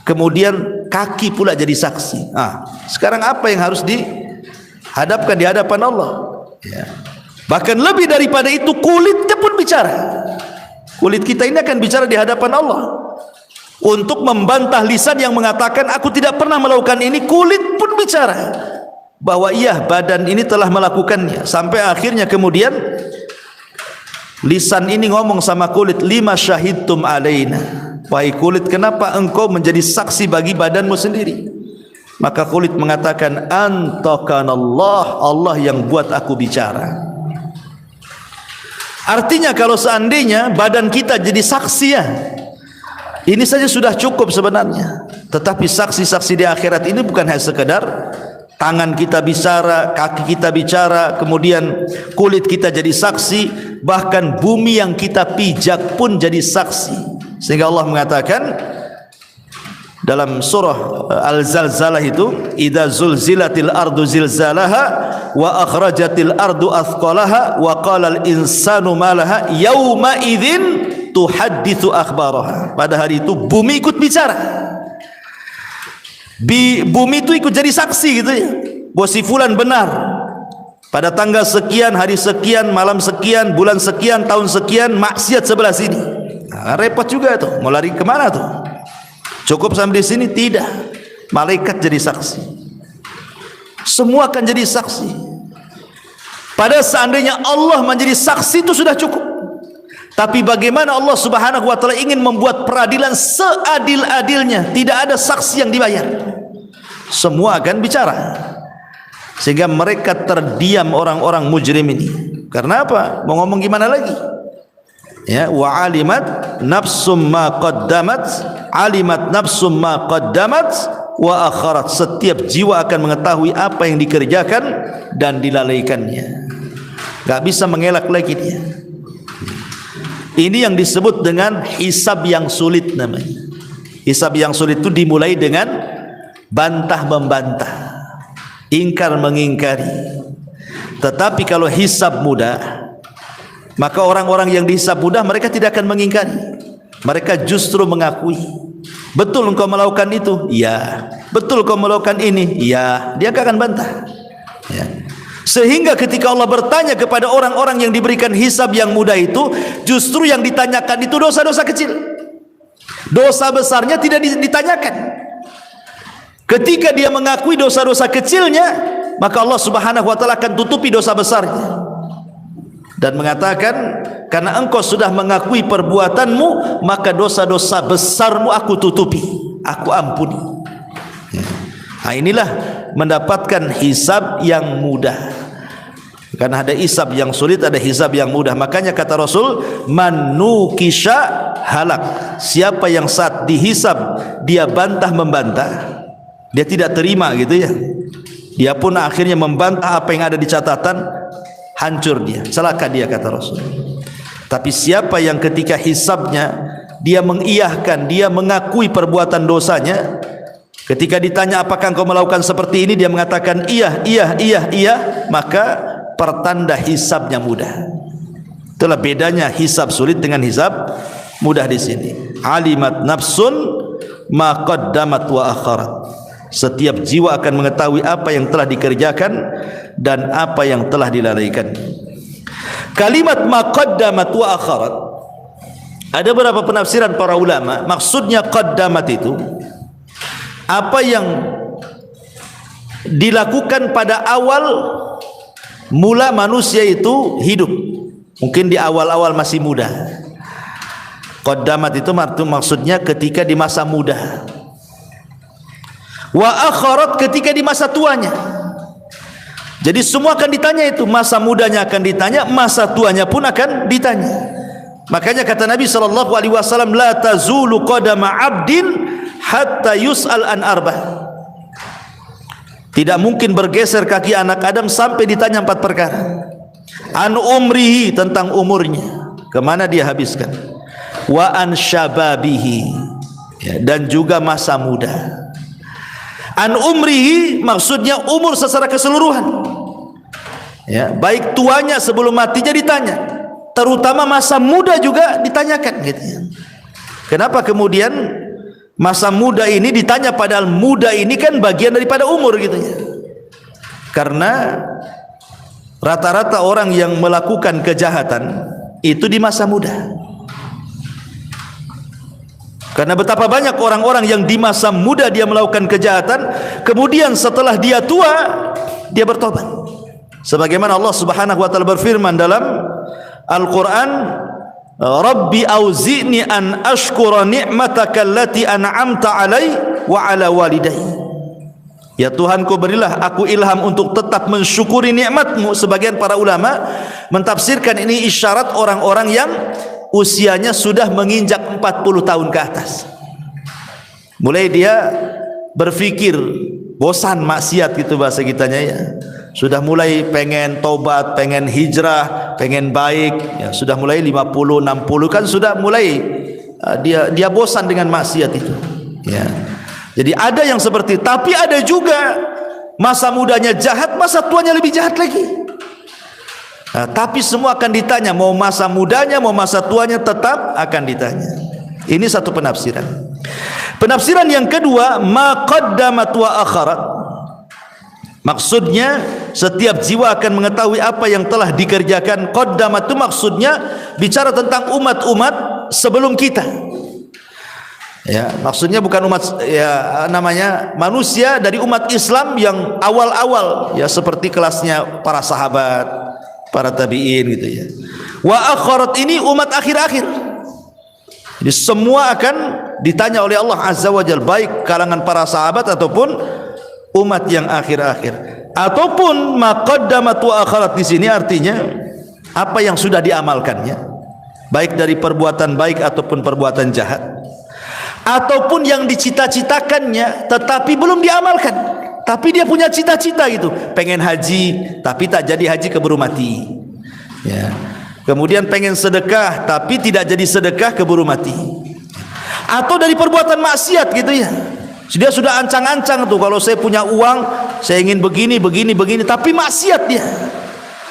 Kemudian kaki pula jadi saksi. Sekarang apa yang harus dihadapkan di hadapan Allah? Ya. Bahkan lebih daripada itu, kulitnya pun bicara. Kulit kita ini akan bicara di hadapan Allah. Untuk membantah lisan yang mengatakan aku tidak pernah melakukan ini, kulit pun bicara bahwa iya, badan ini telah melakukannya. Sampai akhirnya kemudian lisan ini ngomong sama kulit, lima syahidtum alaina, wahai kulit, kenapa engkau menjadi saksi bagi badanmu sendiri? Maka kulit mengatakan, antakanallah, Allah yang buat aku bicara. Artinya kalau seandainya badan kita jadi saksi ya, ini saja sudah cukup sebenarnya. Tetapi saksi-saksi di akhirat ini bukan hanya sekedar tangan kita bicara, kaki kita bicara, kemudian kulit kita jadi saksi, bahkan bumi yang kita pijak pun jadi saksi. Sehingga Allah mengatakan dalam surah Al-Zalzalah itu, idza zulzilatil ardu zilzalaha wa akhrajatil ardu athqalaha wa qala al-insanu ma laha yauma idzin tuhadditsu akhbaraha. Pada hari itu bumi ikut bicara. Bumi itu ikut jadi saksi gitu ya. Bahwa si fulan benar. Pada tanggal sekian, hari sekian, malam sekian, bulan sekian, tahun sekian, maksiat sebelah sini. Nah, repot juga tuh. Mau lari kemana tuh? Cukup sampai di sini? Tidak. Malaikat jadi saksi. Semua akan jadi saksi. Pada seandainya Allah menjadi saksi itu sudah cukup. Tapi bagaimana Allah Subhanahu wa taala ingin membuat peradilan seadil-adilnya, tidak ada saksi yang dibayar. Semua akan bicara. Sehingga mereka terdiam orang-orang mujrim ini. Karena apa? Mau ngomong gimana lagi? Ya, wa alimat nafsum ma qaddamat, alimat nafsum ma qaddamat wa akharat. Setiap jiwa akan mengetahui apa yang dikerjakan dan dilalaikannya. Gak bisa mengelak lagi dia. Ini yang disebut dengan hisab yang sulit namanya. Hisab yang sulit itu dimulai dengan bantah membantah, ingkar mengingkari. Tetapi kalau hisab mudah, maka orang-orang yang dihisab mudah mereka tidak akan mengingkari. Mereka justru mengakui, betul engkau melakukan itu? Ya. Betul engkau melakukan ini? Ya. Dia akan bantah. Ya. Sehingga ketika Allah bertanya kepada orang-orang yang diberikan hisab yang mudah itu, justru yang ditanyakan itu dosa-dosa kecil. Dosa besarnya tidak ditanyakan. Ketika dia mengakui dosa-dosa kecilnya, maka Allah Subhanahu wa taala akan tutupi dosa besarnya. Dan mengatakan, karena engkau sudah mengakui perbuatanmu, maka dosa-dosa besarmu aku tutupi, aku ampuni. Nah, inilah mendapatkan hisab yang mudah. Karena ada hisab yang sulit, ada hisab yang mudah. Makanya kata Rasul, man nukisha halak. Siapa yang saat dihisab dia bantah membantah, dia tidak terima gitu ya, dia pun akhirnya membantah apa yang ada di catatan, hancur dia, celaka dia kata Rasul. Tapi siapa yang ketika hisabnya dia mengiyahkan, dia mengakui perbuatan dosanya, ketika ditanya apakah engkau melakukan seperti ini, dia mengatakan iya, maka pertanda hisabnya mudah. Itulah bedanya hisab sulit dengan hisab mudah di sini. Alimat nafsun ma qaddamat wa akharat. Setiap jiwa akan mengetahui apa yang telah dikerjakan dan apa yang telah dilalaikan. Kalimat ma qaddamat wa akharat, ada beberapa penafsiran para ulama. Maksudnya qaddamat itu apa yang dilakukan pada awal mula manusia itu hidup, mungkin di awal-awal masih muda. Qaddamat itu maksudnya ketika di masa muda. Wa akharat ketika di masa tuanya. Jadi semua akan ditanya itu, masa mudanya akan ditanya, masa tuanya pun akan ditanya. Makanya kata Nabi SAW, la tazulu qadama abdin hatta yus'al an arba. Tidak mungkin bergeser kaki anak Adam sampai ditanya 4 perkara. An umrihi, tentang umurnya, kemana dia habiskan. Wa an syababihi, ya, dan juga masa muda. An umrihi maksudnya umur secara keseluruhan, ya, baik tuanya sebelum matinya ditanya, terutama masa muda juga ditanyakan gitu. Kenapa kemudian masa muda ini ditanya, padahal muda ini kan bagian daripada umur gitu ya. Karena rata-rata orang yang melakukan kejahatan itu di masa muda. Karena betapa banyak orang-orang yang di masa muda dia melakukan kejahatan, kemudian setelah dia tua dia bertobat. Sebagaimana Allah Subhanahu wa taala berfirman dalam Al-Qur'an, Rabbi auzi'ni an ashkura ni'mataka allati an'amta 'alai wa 'ala walidayya. Ya Tuhanku, berilah aku ilham untuk tetap mensyukuri nikmat-Mu. Sebagian para ulama mentafsirkan ini isyarat orang-orang yang usianya sudah menginjak 40 tahun ke atas. Mulai dia berpikir bosan maksiat gitu bahasa kitanya ya. Sudah mulai pengen tobat, pengen hijrah, pengen baik ya. Sudah mulai 50, 60 kan sudah mulai dia bosan dengan maksiat itu ya. Jadi ada yang seperti, tapi ada juga masa mudanya jahat, masa tuanya lebih jahat lagi. Nah, tapi semua akan ditanya, mau masa mudanya, mau masa tuanya, tetap akan ditanya. Ini satu penafsiran. Penafsiran yang kedua, ma qaddamat wa akharat. Maksudnya setiap jiwa akan mengetahui apa yang telah dikerjakan. Qaddamat itu maksudnya bicara tentang umat-umat sebelum kita. Ya, maksudnya bukan umat ya namanya manusia dari umat Islam yang awal-awal ya, seperti kelasnya para sahabat, para tabi'in gitu ya. Wa akharat ini umat akhir-akhir. Jadi semua akan ditanya oleh Allah Azza wa Jalla, baik kalangan para sahabat ataupun umat yang akhir-akhir. Ataupun maqaddamat wa akharat di sini artinya apa yang sudah diamalkannya, baik dari perbuatan baik ataupun perbuatan jahat, ataupun yang dicita-citakannya tetapi belum diamalkan, tapi dia punya cita-cita gitu, pengen haji tapi tak jadi haji, keburu mati ya. Kemudian pengen sedekah tapi tidak jadi sedekah, keburu mati. Atau dari perbuatan maksiat gitu ya, dia sudah ancang-ancang tuh, kalau saya punya uang saya ingin begini, tapi maksiat dia,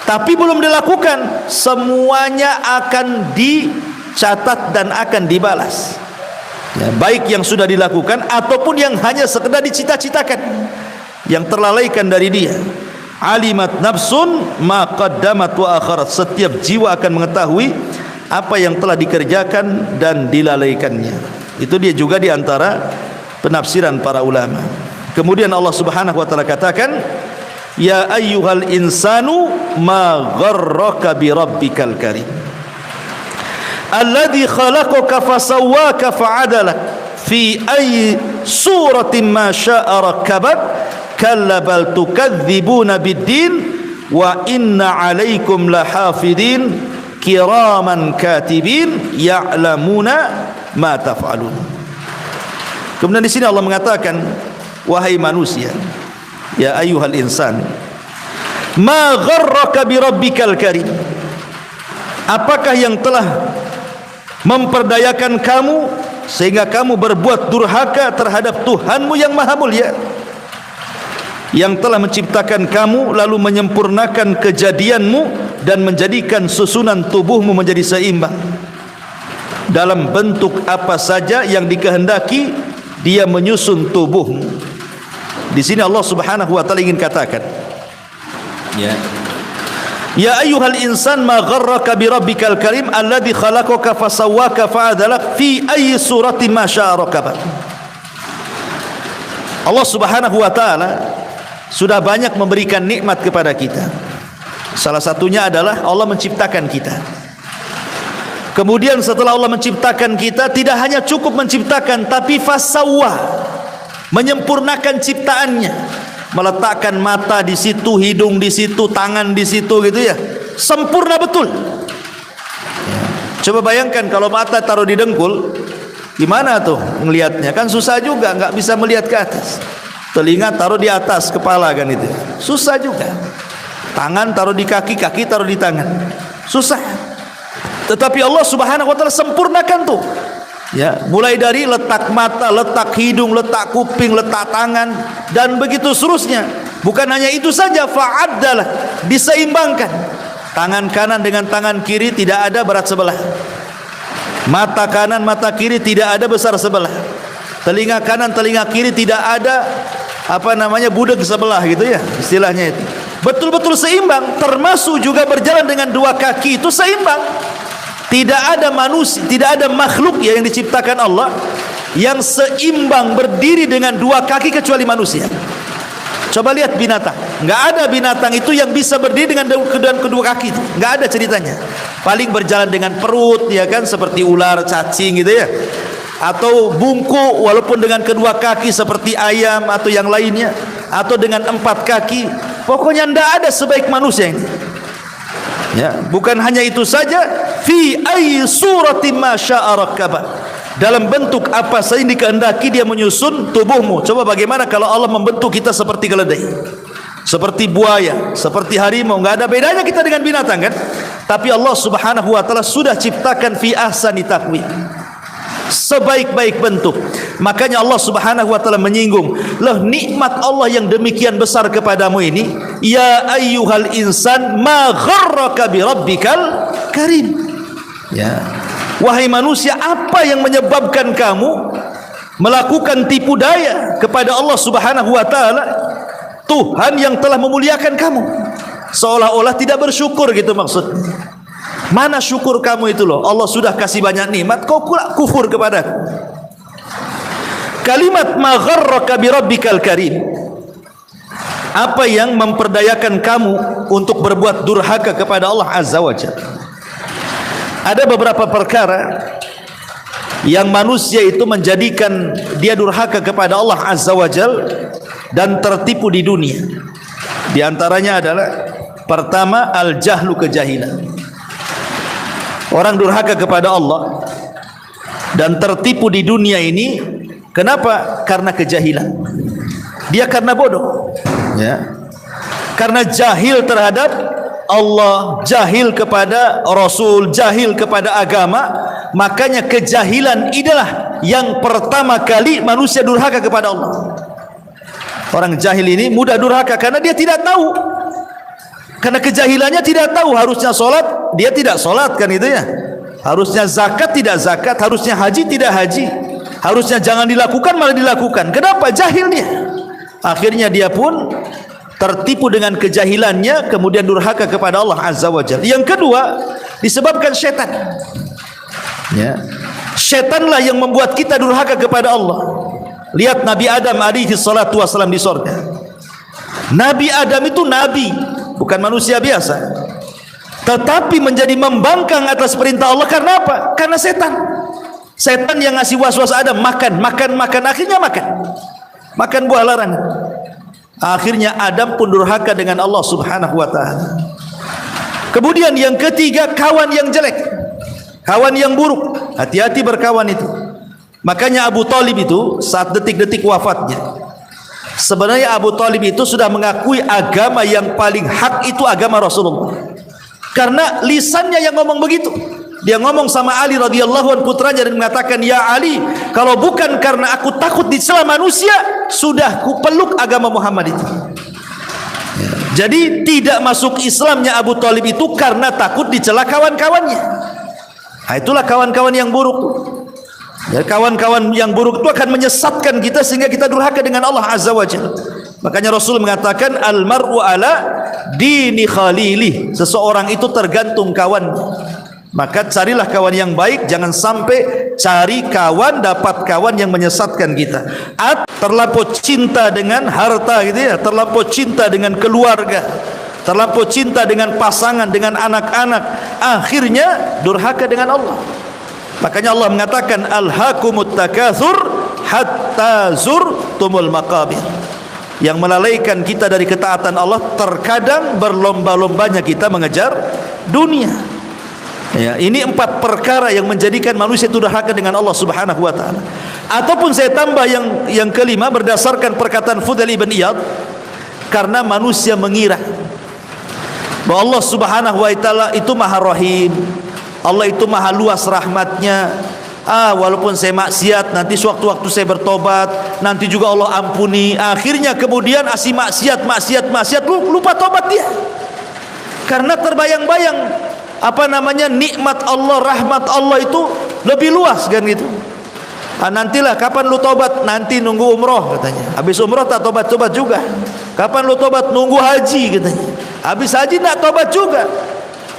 tapi belum dilakukan. Semuanya akan dicatat dan akan dibalas ya, baik yang sudah dilakukan ataupun yang hanya sekedar dicita-citakan, yang terlalaikan dari dia. Alimat nafsun ma qaddamat wa akharat. Setiap jiwa akan mengetahui apa yang telah dikerjakan dan dilalaikannya. Itu dia juga di antara penafsiran para ulama. Kemudian Allah Subhanahu wa taala katakan, ya ayyuhal insanu ma gharraka bi rabbikal karim alladzi khalaqaka fasawwaka fa'adalak fi ayyi suratin ma syaa rakkabak kalla bal tukadzibuna biddin wa inna 'alaikum lahafidin kiraman katibin ya'lamuna ma taf'alun. Kemudian di sini Allah mengatakan, wahai manusia, ya ayyuhal insan, ma gharraka bi rabbikal karim. Apakah yang telah memperdayakan kamu sehingga kamu berbuat durhaka terhadap Tuhanmu yang maha mulia, yang telah menciptakan kamu lalu menyempurnakan kejadianmu dan menjadikan susunan tubuhmu menjadi seimbang dalam bentuk apa saja yang dikehendaki, dia menyusun tubuhmu. Di sini Allah Subhanahu wa taala ingin katakan, ya ayyuhal insan ma gharraka bi rabbikal karim alladzi khalaqaka fasawwaka fa'adalak fi ayyi suratin ma syaa rakabak. Allah Subhanahu wa taala sudah banyak memberikan nikmat kepada kita. Salah satunya adalah Allah menciptakan kita. Kemudian setelah Allah menciptakan kita, tidak hanya cukup menciptakan, tapi fasawwa, menyempurnakan ciptaannya, meletakkan mata di situ, hidung di situ, tangan di situ gitu ya, sempurna betul. Coba bayangkan kalau mata taruh di dengkul, gimana tuh ngelihatnya? Kan susah juga, nggak bisa melihat ke atas. Telinga taruh di atas kepala kan itu, susah juga. Tangan taruh di kaki, kaki taruh di tangan, susah. Tetapi Allah Subhanahu wa taala sempurnakan tuh. Ya, mulai dari letak mata, letak hidung, letak kuping, letak tangan, dan begitu seterusnya. Bukan hanya itu saja, fa'addalah, diseimbangkan. Tangan kanan dengan tangan kiri tidak ada berat sebelah. Mata kanan, mata kiri tidak ada besar sebelah. Telinga kanan, telinga kiri tidak ada budeg sebelah gitu ya, istilahnya itu. Betul-betul seimbang, termasuk juga berjalan dengan dua kaki itu seimbang. Tidak ada manusia, tidak ada makhluk ya yang diciptakan Allah yang seimbang berdiri dengan dua kaki kecuali manusia. Coba lihat binatang, nggak ada binatang itu yang bisa berdiri dengan kedua kaki, nggak ada ceritanya. Paling berjalan dengan perut ya kan, seperti ular, cacing gitu ya. atau bungkuk walaupun dengan kedua kaki seperti ayam atau yang lainnya, atau dengan 4 kaki, pokoknya tidak ada sebaik manusia ini. Ya, bukan hanya itu saja, fi ayyi suratin ma syaa rakkaba, dalam bentuk apa saja dikehendaki dia menyusun tubuhmu. Coba bagaimana kalau Allah membentuk kita seperti keledai, seperti buaya, seperti harimau, enggak ada bedanya kita dengan binatang kan? Tapi Allah Subhanahu wa taala sudah ciptakan fi ahsani taqwim, sebaik-baik bentuk. Makanya Allah Subhanahu wa taala menyinggung, "Loh, nikmat Allah yang demikian besar kepadamu ini, ya ayyuhal insan ma gharraka bi rabbikal karim." Ya. Wahai manusia, apa yang menyebabkan kamu melakukan tipu daya kepada Allah Subhanahu wa taala, Tuhan yang telah memuliakan kamu? Seolah-olah tidak bersyukur gitu maksudnya. Mana syukur kamu itu loh, Allah sudah kasih banyak nikmat, kau pula kufur kepada-Ku. Kalimat ma gharraka bi rabbikal karim, apa yang memperdayakan kamu untuk berbuat durhaka kepada Allah Azza wa Jalla? Ada beberapa perkara yang manusia itu menjadikan dia durhaka kepada Allah Azza wa Jalla dan tertipu di dunia. Di antaranya adalah pertama, al-jahlu, kejahilan. Orang durhaka kepada Allah dan tertipu di dunia ini, kenapa? Karena kejahilan. Dia karena bodoh, ya. Karena jahil terhadap Allah, jahil kepada Rasul, jahil kepada agama. Makanya kejahilan inilah yang pertama kali manusia durhaka kepada Allah. Orang jahil ini mudah durhaka karena dia tidak tahu. Karena kejahilannya tidak tahu, harusnya solat dia tidak solat kan itu ya, harusnya zakat tidak zakat, harusnya haji tidak haji, harusnya jangan dilakukan malah dilakukan. Kenapa? Jahil dia. Akhirnya dia pun tertipu dengan kejahilannya, kemudian durhaka kepada Allah Azza wa Jalla. Yang kedua, disebabkan syaitan. Ya. Syaitanlah yang membuat kita durhaka kepada Allah. Lihat Nabi Adam alaihi salatu wasallam di surga. Nabi Adam itu nabi, bukan manusia biasa, tetapi menjadi membangkang atas perintah Allah. Karena apa? Karena setan. Setan yang ngasih was-was Adam, makan, akhirnya makan buah larangan. Akhirnya Adam pun durhaka dengan Allah Subhanahu wa taala. Kemudian yang ketiga, kawan yang jelek, kawan yang buruk. Hati-hati berkawan itu. Makanya Abu Talib itu saat detik-detik wafatnya, sebenarnya Abu Talib itu sudah mengakui agama yang paling hak itu agama Rasulullah. Karena lisannya yang ngomong begitu. Dia ngomong sama Ali radhiyallahu anhu, putranya, dan mengatakan, "Ya Ali, kalau bukan karena aku takut dicela manusia, sudah ku peluk agama Muhammad itu." Jadi tidak masuk Islamnya Abu Talib itu karena takut dicela kawan-kawannya. Nah, itulah kawan-kawan yang buruk. Ya, kawan-kawan yang buruk itu akan menyesatkan kita sehingga kita durhaka dengan Allah Azza wa Jalla. Makanya Rasul mengatakan, al-mar'u ala dini khalilih, seseorang itu tergantung kawan. Maka carilah kawan yang baik, jangan sampai cari kawan, dapat kawan yang menyesatkan kita. Terlampau cinta dengan harta gitu ya, terlampau cinta dengan keluarga, terlampau cinta dengan pasangan, dengan anak-anak, akhirnya durhaka dengan Allah. Makanya Allah mengatakan, alhaakumut takatsur hatta zurtumul maqabir. Yang melalaikan kita dari ketaatan Allah, terkadang berlomba-lombanya kita mengejar dunia. Ya, ini 4 perkara yang menjadikan manusia itu durhaka dengan Allah Subhanahu wa taala. Ataupun saya tambah yang kelima, berdasarkan perkataan Fudail ibn Iyad, karena manusia mengira bahwa Allah Subhanahu wa taala itu Maha Rahim, Allah itu maha luas rahmatnya. Walaupun saya maksiat, nanti sewaktu-waktu saya bertobat, nanti juga Allah ampuni. Akhirnya kemudian asih maksiat, lupa tobat dia. Karena terbayang-bayang nikmat Allah, rahmat Allah itu lebih luas kan gitu. Nantilah kapan lu tobat? Nanti nunggu umroh katanya. Habis umroh tak tobat-tobat juga. Kapan lu tobat? Nunggu haji katanya. Habis haji tak tobat juga.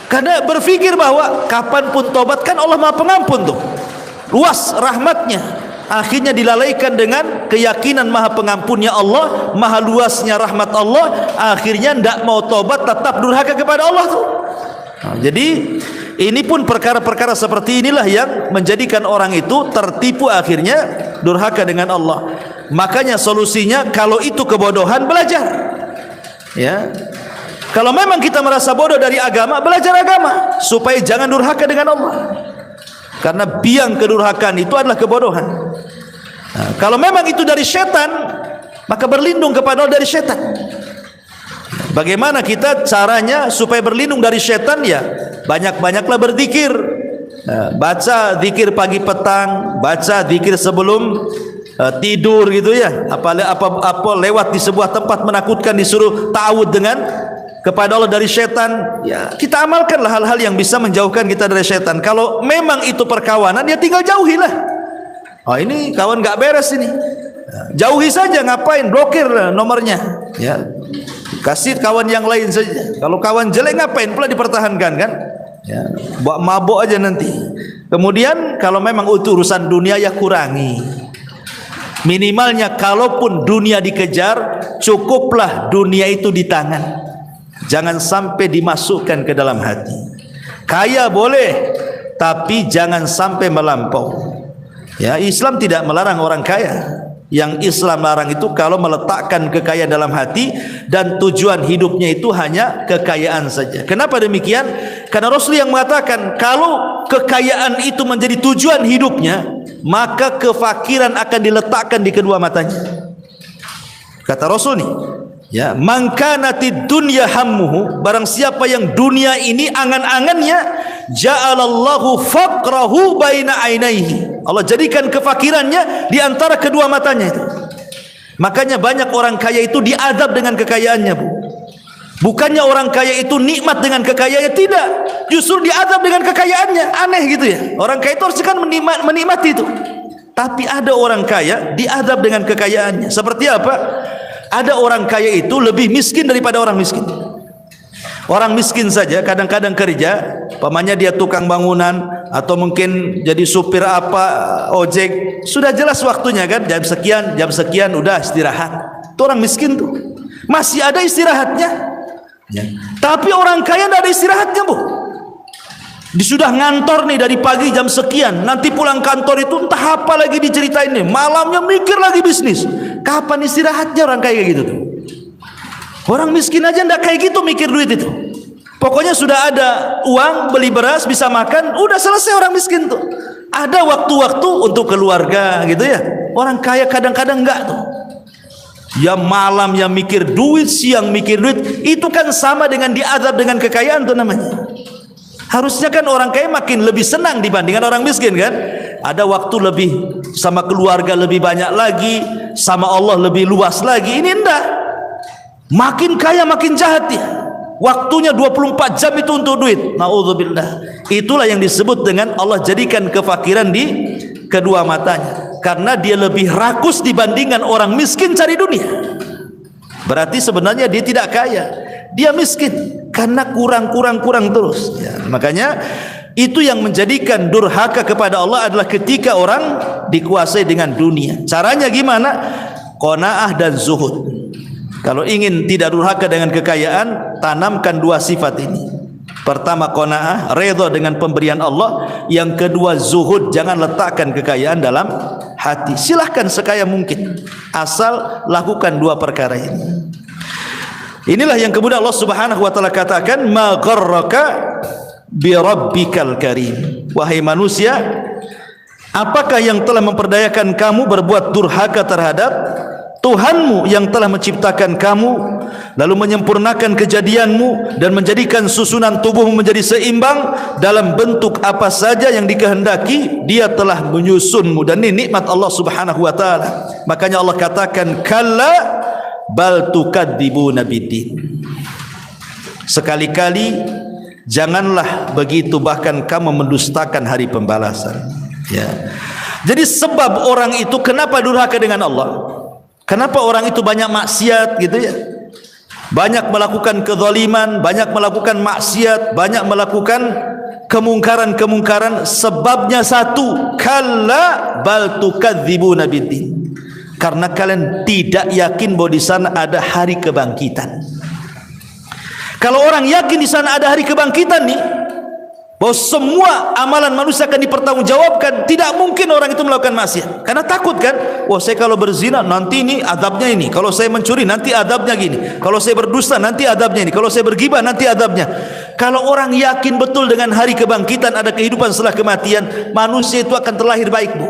Karena berpikir bahwa kapanpun tobat, kan Allah Maha Pengampun tuh, luas rahmatnya. Akhirnya dilalaikan dengan keyakinan Maha Pengampunnya Allah, maha luasnya rahmat Allah. Akhirnya tidak mau tobat, tetap durhaka kepada Allah tuh. Jadi Ini pun perkara-perkara seperti inilah yang menjadikan orang itu tertipu, akhirnya durhaka dengan Allah. Makanya solusinya, kalau itu kebodohan, belajar. Ya. Kalau memang kita merasa bodoh dari agama, belajar agama supaya jangan durhaka dengan Allah. Karena biang kedurhakaan itu adalah kebodohan. Nah, kalau memang itu dari setan, maka berlindung kepada Allah dari setan. Bagaimana kita caranya supaya berlindung dari setan? Ya, banyak-banyaklah berzikir. Baca zikir pagi petang, baca zikir sebelum tidur gitu ya. Apa lewat di sebuah tempat menakutkan disuruh ta'awud dengan kepada Allah dari setan, ya kita amalkanlah hal-hal yang bisa menjauhkan kita dari setan. Kalau memang itu perkawanan, ya tinggal jauhilah. Oh, ini kawan gak beres ini, jauhi saja, ngapain blokir nomornya, ya kasih kawan yang lain saja. Kalau kawan jelek ngapain pula dipertahankan kan, ya buat mabuk aja nanti. Kemudian kalau memang itu urusan dunia, ya kurangi. Minimalnya kalaupun dunia dikejar, cukuplah dunia itu di tangan, jangan sampai dimasukkan ke dalam hati. Kaya boleh, tapi jangan sampai melampau. Ya, Islam tidak melarang orang kaya. Yang Islam larang itu kalau meletakkan kekayaan dalam hati dan tujuan hidupnya itu hanya kekayaan saja. Kenapa demikian? Karena Rasul yang mengatakan kalau kekayaan itu menjadi tujuan hidupnya, maka kefakiran akan diletakkan di kedua matanya. Kata Rasul nih, ya, man kanatid dunya hammuhu, barang siapa yang dunia ini angan-angannya, ja'alallahu faqrahu baina ainaihi, Allah jadikan kefakirannya di antara kedua matanya itu. Makanya banyak orang kaya itu diadab dengan kekayaannya, Bu. Bukannya orang kaya itu nikmat dengan kekayaannya, tidak, justru diadab dengan kekayaannya. Aneh gitu ya. Orang kaya itu harus kan menikmati itu. Tapi ada orang kaya diadab dengan kekayaannya. Seperti apa? Ada orang kaya itu lebih miskin daripada orang miskin. Orang miskin saja kadang-kadang kerja, pamannya dia tukang bangunan atau mungkin jadi supir apa, ojek, sudah jelas waktunya kan, jam sekian udah istirahat. Itu orang miskin tuh, masih ada istirahatnya, ya. Tapi orang kaya tidak ada istirahatnya, Bu. Dia sudah ngantor nih dari pagi jam sekian, nanti pulang kantor itu entah apa lagi diceritain nih, malamnya mikir lagi bisnis. Kapan istirahatnya orang kaya gitu tuh? Orang miskin aja ndak kayak gitu mikir duit itu. Pokoknya sudah ada uang beli beras bisa makan, udah selesai orang miskin tuh. Ada waktu-waktu untuk keluarga gitu ya. Orang kaya kadang-kadang enggak tuh. Ya malam ya mikir duit, siang mikir duit. Itu kan sama dengan diazab dengan kekayaan tuh namanya. Harusnya kan orang kaya makin lebih senang dibandingkan orang miskin kan. Ada waktu lebih sama keluarga lebih banyak lagi, sama Allah lebih luas lagi. Ini enggak. Makin kaya makin jahat dia. Waktunya 24 jam itu untuk duit. Na'udzubillah. Itulah yang disebut dengan Allah jadikan kefakiran di kedua matanya. Karena dia lebih rakus dibandingkan orang miskin cari dunia. Berarti sebenarnya dia tidak kaya, dia miskin karena kurang terus ya. Makanya itu yang menjadikan durhaka kepada Allah adalah ketika orang dikuasai dengan dunia. Caranya gimana? Qanaah dan zuhud. Kalau ingin tidak durhaka dengan kekayaan, tanamkan dua sifat ini. Pertama qanaah, redha dengan pemberian Allah. Yang kedua zuhud, jangan letakkan kekayaan dalam hati. Silahkan sekaya mungkin, asal lakukan dua perkara ini. Inilah yang kemudian Allah Subhanahu wa taala katakan, ma gharraka bi rabbikal karim. Wahai manusia, apakah yang telah memperdayakan kamu berbuat durhaka terhadap Tuhanmu yang telah menciptakan kamu, lalu menyempurnakan kejadianmu dan menjadikan susunan tubuhmu menjadi seimbang dalam bentuk apa saja yang dikehendaki. Dia telah menyusunmu, dan ini nikmat Allah Subhanahu wa taala. Makanya Allah katakan, kalla bal tukadzibuna biddin. Sekali-kali janganlah begitu, bahkan kamu mendustakan hari pembalasan ya. Jadi sebab orang itu kenapa durhaka dengan Allah, kenapa orang itu banyak maksiat gitu ya, banyak melakukan kezaliman, banyak melakukan maksiat, banyak melakukan kemungkaran-kemungkaran, sebabnya satu, kalla bal tukadzibuna biddin. Karena kalian tidak yakin bahwa di sana ada hari kebangkitan. Kalau orang yakin di sana ada hari kebangkitan nih, bahwa semua amalan manusia akan dipertanggungjawabkan. Tidak mungkin orang itu melakukan maksiat karena takut kan, wah saya kalau berzina nanti ini adabnya ini, kalau saya mencuri nanti adabnya gini, kalau saya berdusta nanti adabnya ini, kalau saya bergibah nanti adabnya. Kalau orang yakin betul dengan hari kebangkitan, ada kehidupan setelah kematian, manusia itu akan terlahir baik, Bu,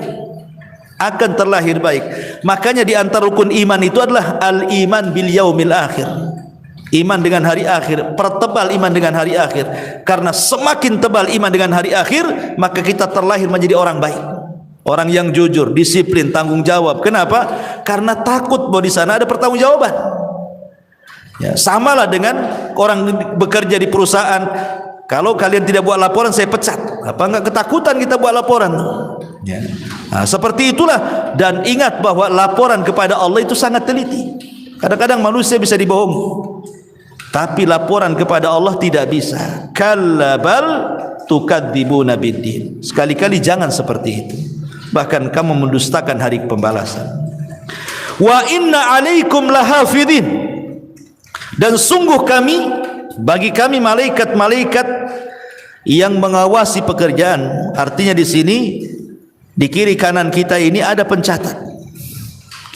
akan terlahir baik. Makanya di antara rukun iman itu adalah al-iman bil yaumil akhir, iman dengan hari akhir. Pertebal iman dengan hari akhir, karena semakin tebal iman dengan hari akhir, maka kita terlahir menjadi orang baik, orang yang jujur, disiplin, tanggung jawab. Kenapa? Karena takut bahwa di sana ada pertanggungjawaban. Ya, samalah dengan orang bekerja di perusahaan. Kalau kalian tidak buat laporan, saya pecat. Apa enggak ketakutan kita buat laporan? Ya. Nah, seperti itulah. Dan ingat bahwa laporan kepada Allah itu sangat teliti. Kadang-kadang manusia bisa dibohongi, tapi laporan kepada Allah tidak bisa. Kalla bal tukadzibuna biddin. Sekali-kali jangan seperti itu. Bahkan kamu mendustakan hari pembalasan. Wa inna alaikum lahafidhin. Dan sungguh bagi kami malaikat-malaikat yang mengawasi pekerjaan. Artinya di sini di kiri kanan kita ini ada pencatat.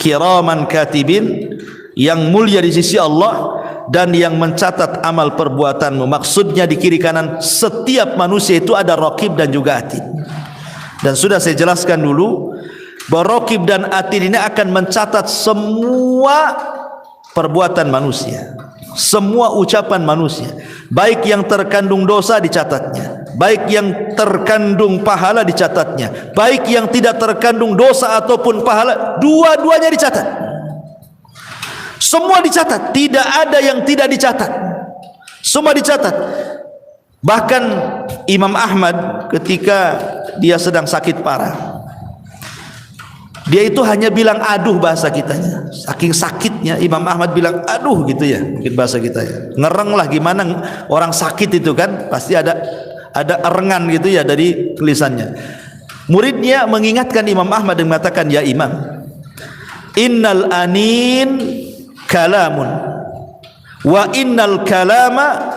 Kiraman katibin, yang mulia di sisi Allah dan yang mencatat amal perbuatanmu. Maksudnya di kiri kanan setiap manusia itu ada raqib dan juga atid. Dan sudah saya jelaskan dulu bahwa raqib dan atid ini akan mencatat semua perbuatan manusia, semua ucapan manusia, baik yang terkandung dosa dicatatnya, baik yang terkandung pahala dicatatnya, baik yang tidak terkandung dosa ataupun pahala, dua-duanya dicatat. Semua dicatat, tidak ada yang tidak dicatat, semua dicatat. Bahkan Imam Ahmad ketika dia sedang sakit parah, dia itu hanya bilang aduh bahasa kitanya. Saking sakitnya Imam Ahmad bilang aduh gitu ya, mungkin bahasa kita ya. Ngereng lah, gimana orang sakit itu kan pasti ada erengan gitu ya dari tulisannya. Muridnya mengingatkan Imam Ahmad dan mengatakan, ya Imam, innal anin kalamun wa innal kalama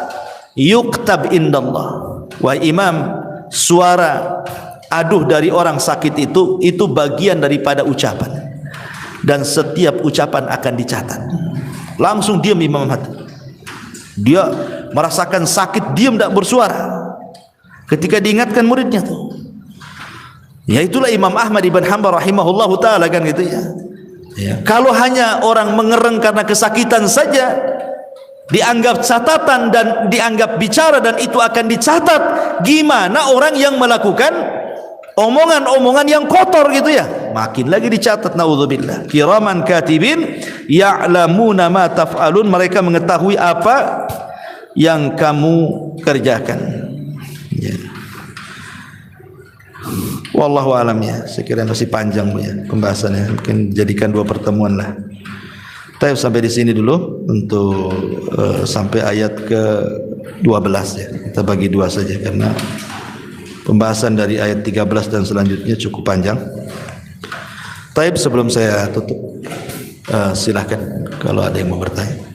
yuktab indallah. Wa Imam, suara aduh dari orang sakit itu bagian daripada ucapan, dan setiap ucapan akan dicatat. Langsung diam Imam Ahmad. Dia merasakan sakit, diam, tidak bersuara ketika diingatkan muridnya tuh. Ya itulah Imam Ahmad ibn Hanbal rahimahullahu taala kan gitu ya. Ya. Kalau hanya orang mengereng karena kesakitan saja, dianggap catatan dan dianggap bicara dan itu akan dicatat, gimana orang yang melakukan omongan-omongan yang kotor gitu ya, makin lagi dicatat. Naudzubillah. Kiraman katibin ya'lamuna ma taf'alun, mereka mengetahui apa yang kamu kerjakan. Ya. Wallahu alam ya. Saya kira masih panjang ya pembahasannya, mungkin jadikan 2 pertemuan lah. Kita sampai di sini dulu untuk sampai ayat ke 12 ya. Kita bagi 2 saja karena pembahasan dari ayat 13 dan selanjutnya cukup panjang. Taib, sebelum saya tutup, silahkan kalau ada yang mau bertanya.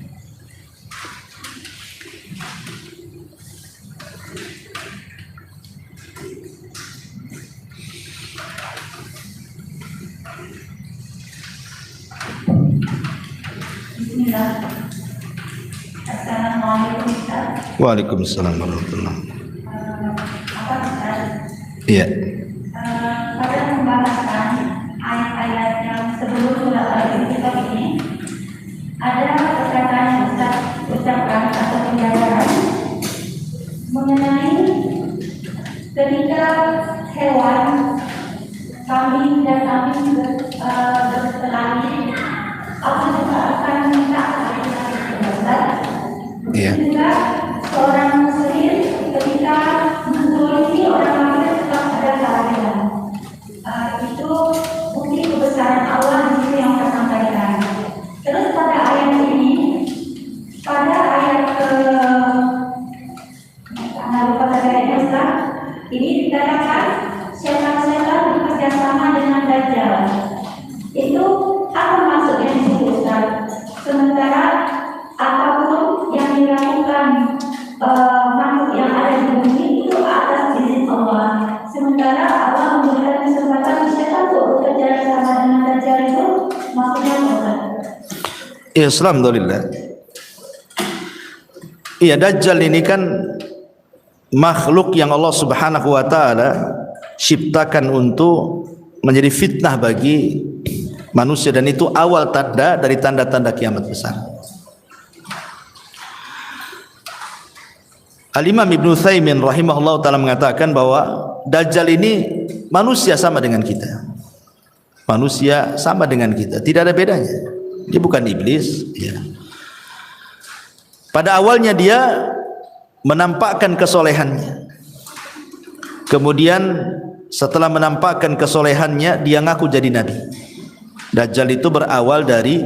Bismillah. Assalamualaikum Ustaz. Waalaikumsalam warahmatullahi wabarakatuh. Iya. Pada pembahasan ayat-ayat yang sebelum surat Al-Baqarah ini, ada perkataan yang Ustaz ucapkan atau penjelasan mengenai ketika hewan kambing dan kambing berkelahi, Allah juga akan minta Ustaz. Iya. Juga seorang muslim ketika menzalimi orang lain tetap ada salahnya. Itu bukti kebesaran Allah di sini yang saya sampaikan. Terus pada ayat ini, pada ayat ini dikatakan setan-setan bekerjasama dengan Dajjal. Itu apa maksudnya di situ, Ustaz? Sementara apapun yang dilakukan Islam, alhamdulillah. Iya, Dajjal ini kan makhluk yang Allah Subhanahu wa taala ciptakan untuk menjadi fitnah bagi manusia, dan itu awal tanda dari tanda-tanda kiamat besar. Al-Imam Ibnu Utsaimin rahimahullah taala mengatakan bahwa Dajjal ini manusia sama dengan kita. Manusia sama dengan kita, tidak ada bedanya. Dia bukan iblis, ya. Pada awalnya dia menampakkan kesolehannya. Kemudian setelah menampakkan kesolehannya, dia ngaku jadi nabi. Dajjal itu berawal dari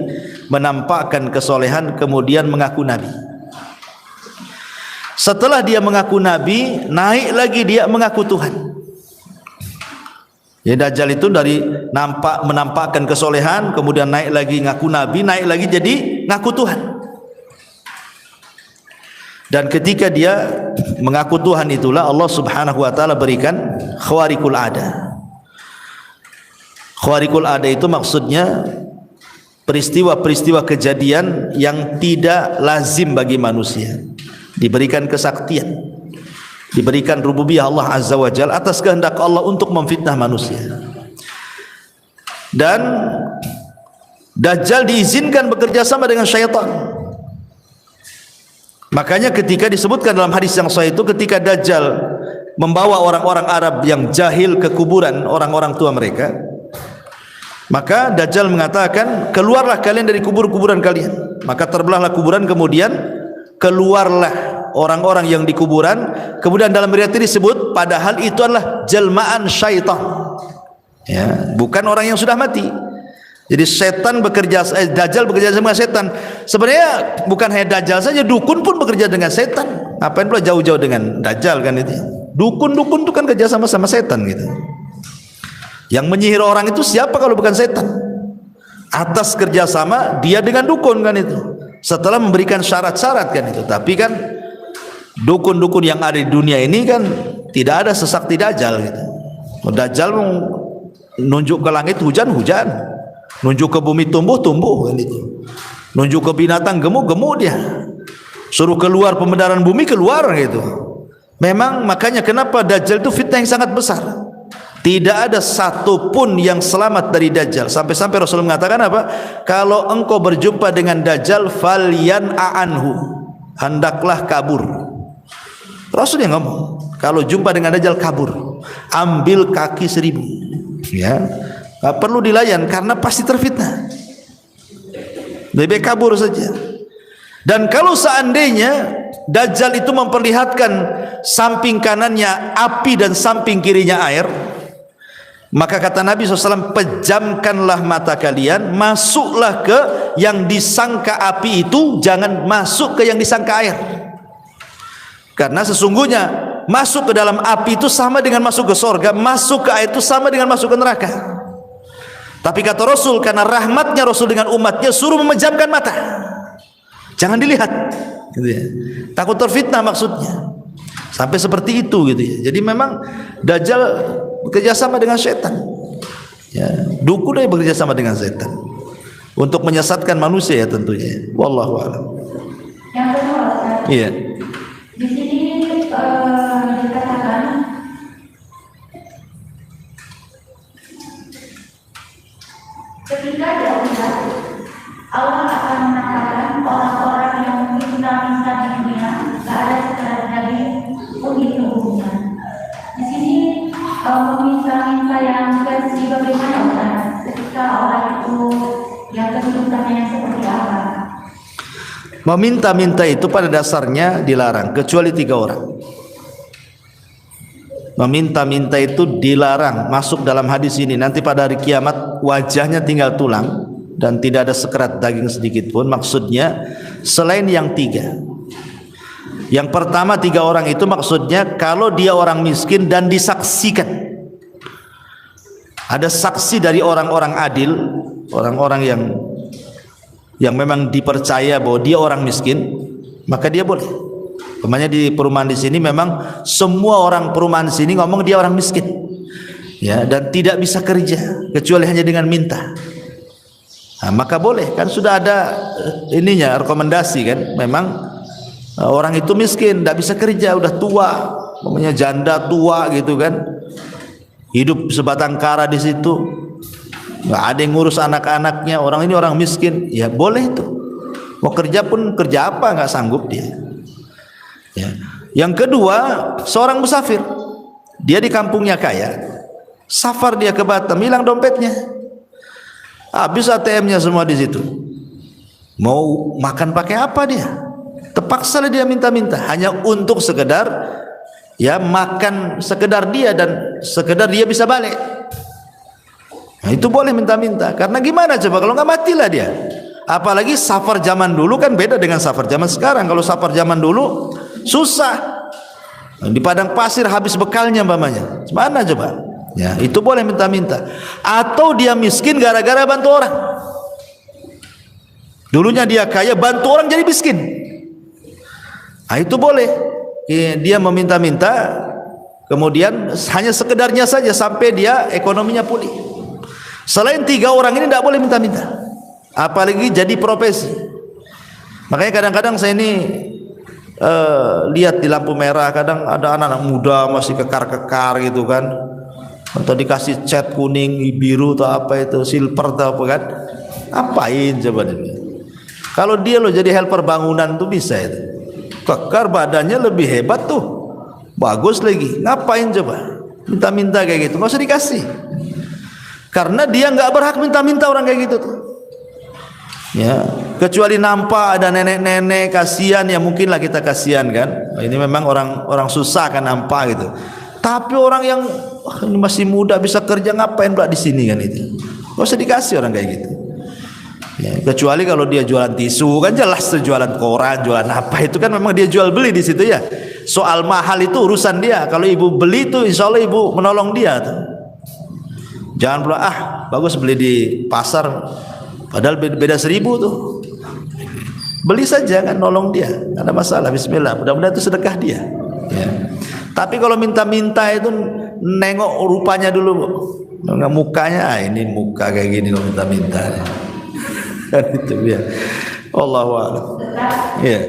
menampakkan kesolehan kemudian mengaku nabi. Setelah dia mengaku nabi, naik lagi dia mengaku Tuhan. Ya, Dajjal itu dari menampakkan kesolehan, kemudian naik lagi ngaku nabi, naik lagi jadi ngaku Tuhan. Dan ketika dia mengaku Tuhan itulah Allah Subhanahu wa taala berikan khawariqul ada. Khawariqul ada itu maksudnya peristiwa-peristiwa kejadian yang tidak lazim bagi manusia. Diberikan kesaktian, diberikan rububiyah Allah Azza wa Jalla atas kehendak Allah untuk memfitnah manusia. Dan Dajjal diizinkan bekerja sama dengan syaitan. Makanya ketika disebutkan dalam hadis yang sahih itu, ketika Dajjal membawa orang-orang Arab yang jahil ke kuburan orang-orang tua mereka, maka Dajjal mengatakan, keluarlah kalian dari kubur-kuburan kalian. Maka terbelahlah kuburan, kemudian keluarlah orang-orang yang di kuburan. Kemudian dalam riwayat ini disebut padahal itu adalah jelmaan syaitan, ya, bukan orang yang sudah mati. Jadi Dajjal bekerja sama setan. Sebenarnya bukan hanya Dajjal saja, dukun pun bekerja dengan setan. Ngapain pula jauh-jauh dengan Dajjal kan itu? Dukun-dukun itu kan kerja sama setan gitu. Yang menyihir orang itu siapa kalau bukan setan? Atas kerjasama dia dengan dukun kan itu. Setelah memberikan syarat-syarat kan itu. Tapi kan dukun-dukun yang ada di dunia ini kan tidak ada sesakti Dajjal gitu. Dajjal nunjuk ke langit hujan-hujan, nunjuk ke bumi tumbuh-tumbuh kan itu. Nunjuk ke binatang gemuk-gemuk dia. Suruh keluar pembenaran bumi keluar gitu. Memang makanya kenapa Dajjal itu fitnah yang sangat besar. Tidak ada satu pun yang selamat dari Dajjal. Sampai-sampai Rasul mengatakan apa? Kalau engkau berjumpa dengan Dajjal, falyan'anhu, hendaklah kabur. Rasul yang ngomong, kalau jumpa dengan Dajjal kabur, ambil kaki 1000. Ya, nggak perlu dilayan karena pasti terfitnah. Lebih kabur saja. Dan kalau seandainya Dajjal itu memperlihatkan samping kanannya api dan samping kirinya air, maka kata Nabi SAW, pejamkanlah mata kalian, masuklah ke yang disangka api itu, jangan masuk ke yang disangka air. Karena sesungguhnya masuk ke dalam api itu sama dengan masuk ke surga, masuk ke air itu sama dengan masuk ke neraka. Tapi kata Rasul, karena rahmatnya Rasul dengan umatnya, suruh memejamkan mata, jangan dilihat gitu ya. Takut terfitnah maksudnya. Sampai seperti itu gitu ya. Jadi memang Dajjal bekerja sama dengan setan, ya, dukun dia bekerja sama dengan setan untuk menyesatkan manusia ya tentunya. Wallahu a'lam. Yang kedua, Ustaz. Iya. Di sini dikatakan ketika dahulu Allah akan mengatakan orang-orang yang minta-minta di dunia, gak ada sekedar nabi pun hubungannya. Di sini meminta-minta yang versi bagaimana Ustaz? Ketika orang itu yang kedudukannya yang seperti apa? Meminta-minta itu pada dasarnya dilarang, kecuali 3 orang. Meminta-minta itu dilarang, masuk dalam hadis ini. Nanti pada hari kiamat wajahnya tinggal tulang dan tidak ada sekerat daging sedikit pun. Maksudnya selain yang 3. Yang pertama 3 orang itu maksudnya kalau dia orang miskin dan disaksikan, ada saksi dari orang-orang adil, orang-orang yang memang dipercaya bahwa dia orang miskin, maka dia boleh. Umpamanya di perumahan di sini memang semua orang perumahan di sini ngomong dia orang miskin, ya, dan tidak bisa kerja kecuali hanya dengan minta. maka boleh, kan sudah ada ininya, rekomendasi kan. Memang orang itu miskin, tidak bisa kerja, udah tua, namanya janda tua gitu kan, hidup sebatang kara di situ, nggak ada yang ngurus anak-anaknya. Orang ini orang miskin, ya boleh itu. Mau kerja pun kerja apa, nggak sanggup dia. Ya. Yang kedua, seorang musafir, dia di kampungnya kaya, safar dia ke Batam, hilang dompetnya, habis ATM-nya semua di situ. Mau makan pakai apa dia? Terpaksa dia minta-minta, hanya untuk sekedar ya makan, sekedar dia dan sekedar dia bisa balik. Nah, itu boleh minta-minta. Karena gimana coba kalau nggak matilah dia. Apalagi safar zaman dulu kan beda dengan safar zaman sekarang. Kalau safar zaman dulu susah, di padang pasir habis bekalnya umpamanya, mana coba? Ya, itu boleh minta-minta. Atau dia miskin gara-gara bantu orang. Dulunya dia kaya, bantu orang jadi miskin. Nah, itu boleh. Dia meminta-minta, kemudian hanya sekedarnya saja sampai dia ekonominya pulih. Selain 3 orang ini tidak boleh minta-minta, apalagi jadi profesi. Makanya kadang-kadang saya ini lihat di lampu merah, kadang ada anak-anak muda masih kekar-kekar gitu kan, atau dikasih cat kuning, biru atau apa itu, silver atau apa kan, apain coba dia? Kalau dia loh jadi helper bangunan tuh bisa itu, kekar badannya lebih hebat tuh, bagus lagi, ngapain coba minta-minta kayak gitu? Nggak usah dikasih, karena dia nggak berhak minta-minta orang kayak gitu tuh. Ya, kecuali nampak ada nenek-nenek kasihan, ya mungkinlah kita kasihan kan. Ini memang orang susah kan nampak gitu. Tapi orang yang ini masih muda bisa kerja, ngapain pula di sini kan itu? Nggak usah dikasih orang kayak gitu. Ya, kecuali kalau dia jualan tisu kan jelas tuh, jualan koran, jualan apa itu kan memang dia jual beli di situ ya. Soal mahal itu urusan dia. Kalau ibu beli itu insya Allah ibu menolong dia tuh. Jangan pula bagus beli di pasar, padahal beda 1.000 tuh. Beli saja kan, nolong dia, nggak ada masalah. Bismillah, mudah-mudahan itu sedekah dia. Ya. Tapi kalau minta-minta itu nengok rupanya dulu, nengok mukanya, ini muka kayak gini kalau minta-minta. Kan itu ya. Allahu a'lam. Ya.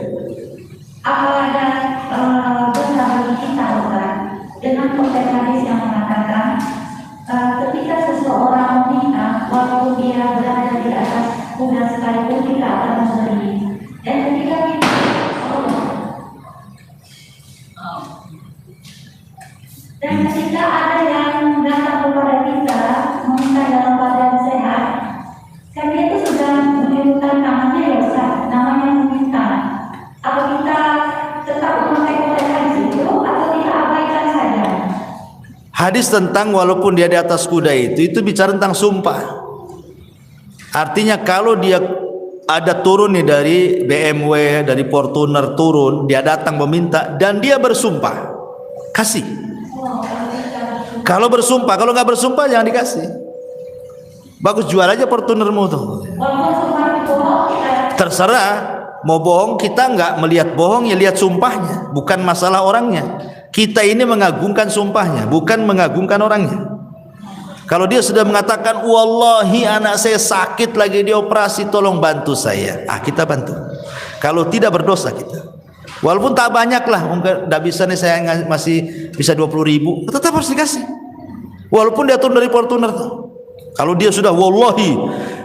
Apa ada benar bagi kita dengan konteks hadis yang mengatakan ketika seseorang menikah, walaupun dia berada di atas kuda sekalipun kita akan memberi. Dan ketika kita ada yang datang kepada kita meminta dalam keadaan sehat, kan dia itu sudah menunjukkan tangannya ya Ustaz, namanya meminta. Apa kita tetap memakai konteks hadis itu atau kita abaikan saja? Hadis tentang walaupun dia di atas kuda itu bicara tentang sumpah. Artinya kalau dia ada turun nih dari BMW, dari Fortuner turun, dia datang meminta dan dia bersumpah, kasih. Kalau bersumpah, kalau nggak bersumpah jangan dikasih. Bagus, jual aja Fortunermu tuh. Terserah mau bohong, kita nggak melihat bohong, ya lihat sumpahnya, bukan masalah orangnya. Kita ini mengagungkan sumpahnya, bukan mengagungkan orangnya. Kalau dia sudah mengatakan, wallahi anak saya sakit lagi dioperasi, tolong bantu saya, kita bantu. Kalau tidak berdosa kita. Walaupun tak banyak lah, mungkin tidak bisa nih, saya masih bisa 20.000, tetap harus dikasih. Walaupun dia turun dari Fortuner tuh. Kalau dia sudah wallahi,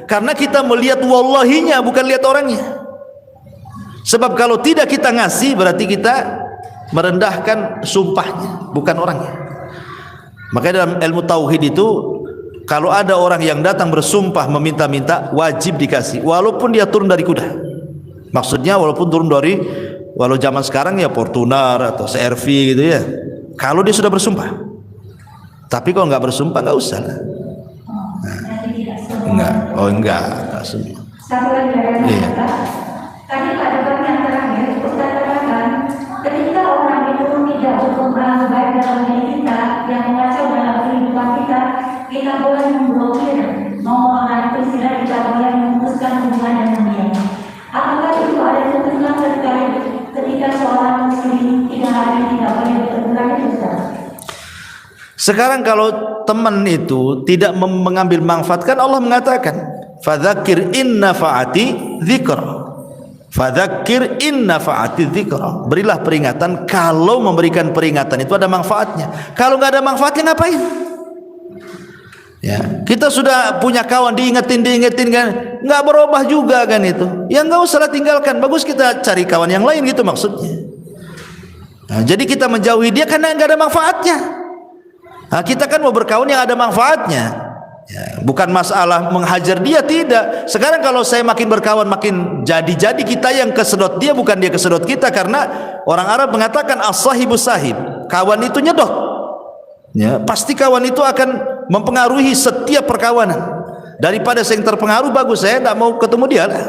karena kita melihat wallahinya, bukan lihat orangnya. Sebab kalau tidak kita ngasih, berarti kita merendahkan sumpahnya, bukan orangnya. Makanya dalam ilmu tauhid itu, kalau ada orang yang datang bersumpah meminta-minta, wajib dikasih, walaupun dia turun dari kuda. Maksudnya walaupun turun dari, walau zaman sekarang ya Fortuner atau CRV gitu ya. Kalau dia sudah bersumpah. Tapi kalau nggak bersumpah nggak usah lah. Enggak semua. Satu lagi dari tadi pada bab yang terakhir Ustaz katakan ketika orang itu tidak berkembang baik dalam diri kita, yang mengacau dalam kehidupan kita boleh memblokir, mau mengenai istilah kita boleh memutuskan hubungan dengan dia. Apakah itu ada ketentuan terkait ketika seorang muslim 3 hari tidak boleh bertemu lagi Ustaz? Sekarang kalau teman itu tidak mengambil manfaat, kan Allah mengatakan Fadzakir in nafa'ati dzikra. Fadzakir in nafa'ati dzikra. Berilah peringatan kalau memberikan peringatan itu ada manfaatnya. Kalau enggak ada manfaatnya ngapain? Ya, kita sudah punya kawan diingetin kan, enggak berubah juga kan itu. Ya enggak usah tinggalkan. Bagus kita cari kawan yang lain gitu maksudnya. Nah, jadi kita menjauhi dia karena enggak ada manfaatnya. Nah, kita kan mau berkawan yang ada manfaatnya. Ya, bukan masalah menghajar dia, tidak. Sekarang kalau saya makin berkawan makin jadi kita yang kesedot dia, bukan dia kesedot kita. Karena orang Arab mengatakan as-sahibu sahib, kawan itu nyedot. Ya, pasti kawan itu akan mempengaruhi setiap perkawanan. Daripada saya yang terpengaruh, bagus saya tidak mau ketemu dia lah.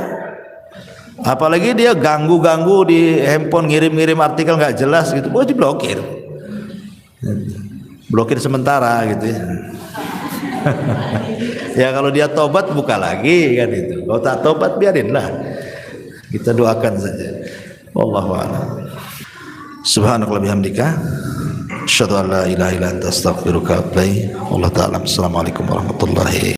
Apalagi dia ganggu di handphone, ngirim artikel nggak jelas gitu, boleh diblokir. Blokir sementara gitu ya. Ya kalau dia tobat buka lagi kan itu. Kalau tak tobat biarinlah. Kita doakan saja. Wallahu a'lam. Subhanakallahumma bihamdika asyhadu an la ilaha illa anta astaghfiruka wa atubu ilaik. Wallahu ta'ala. Assalamualaikum warahmatullahi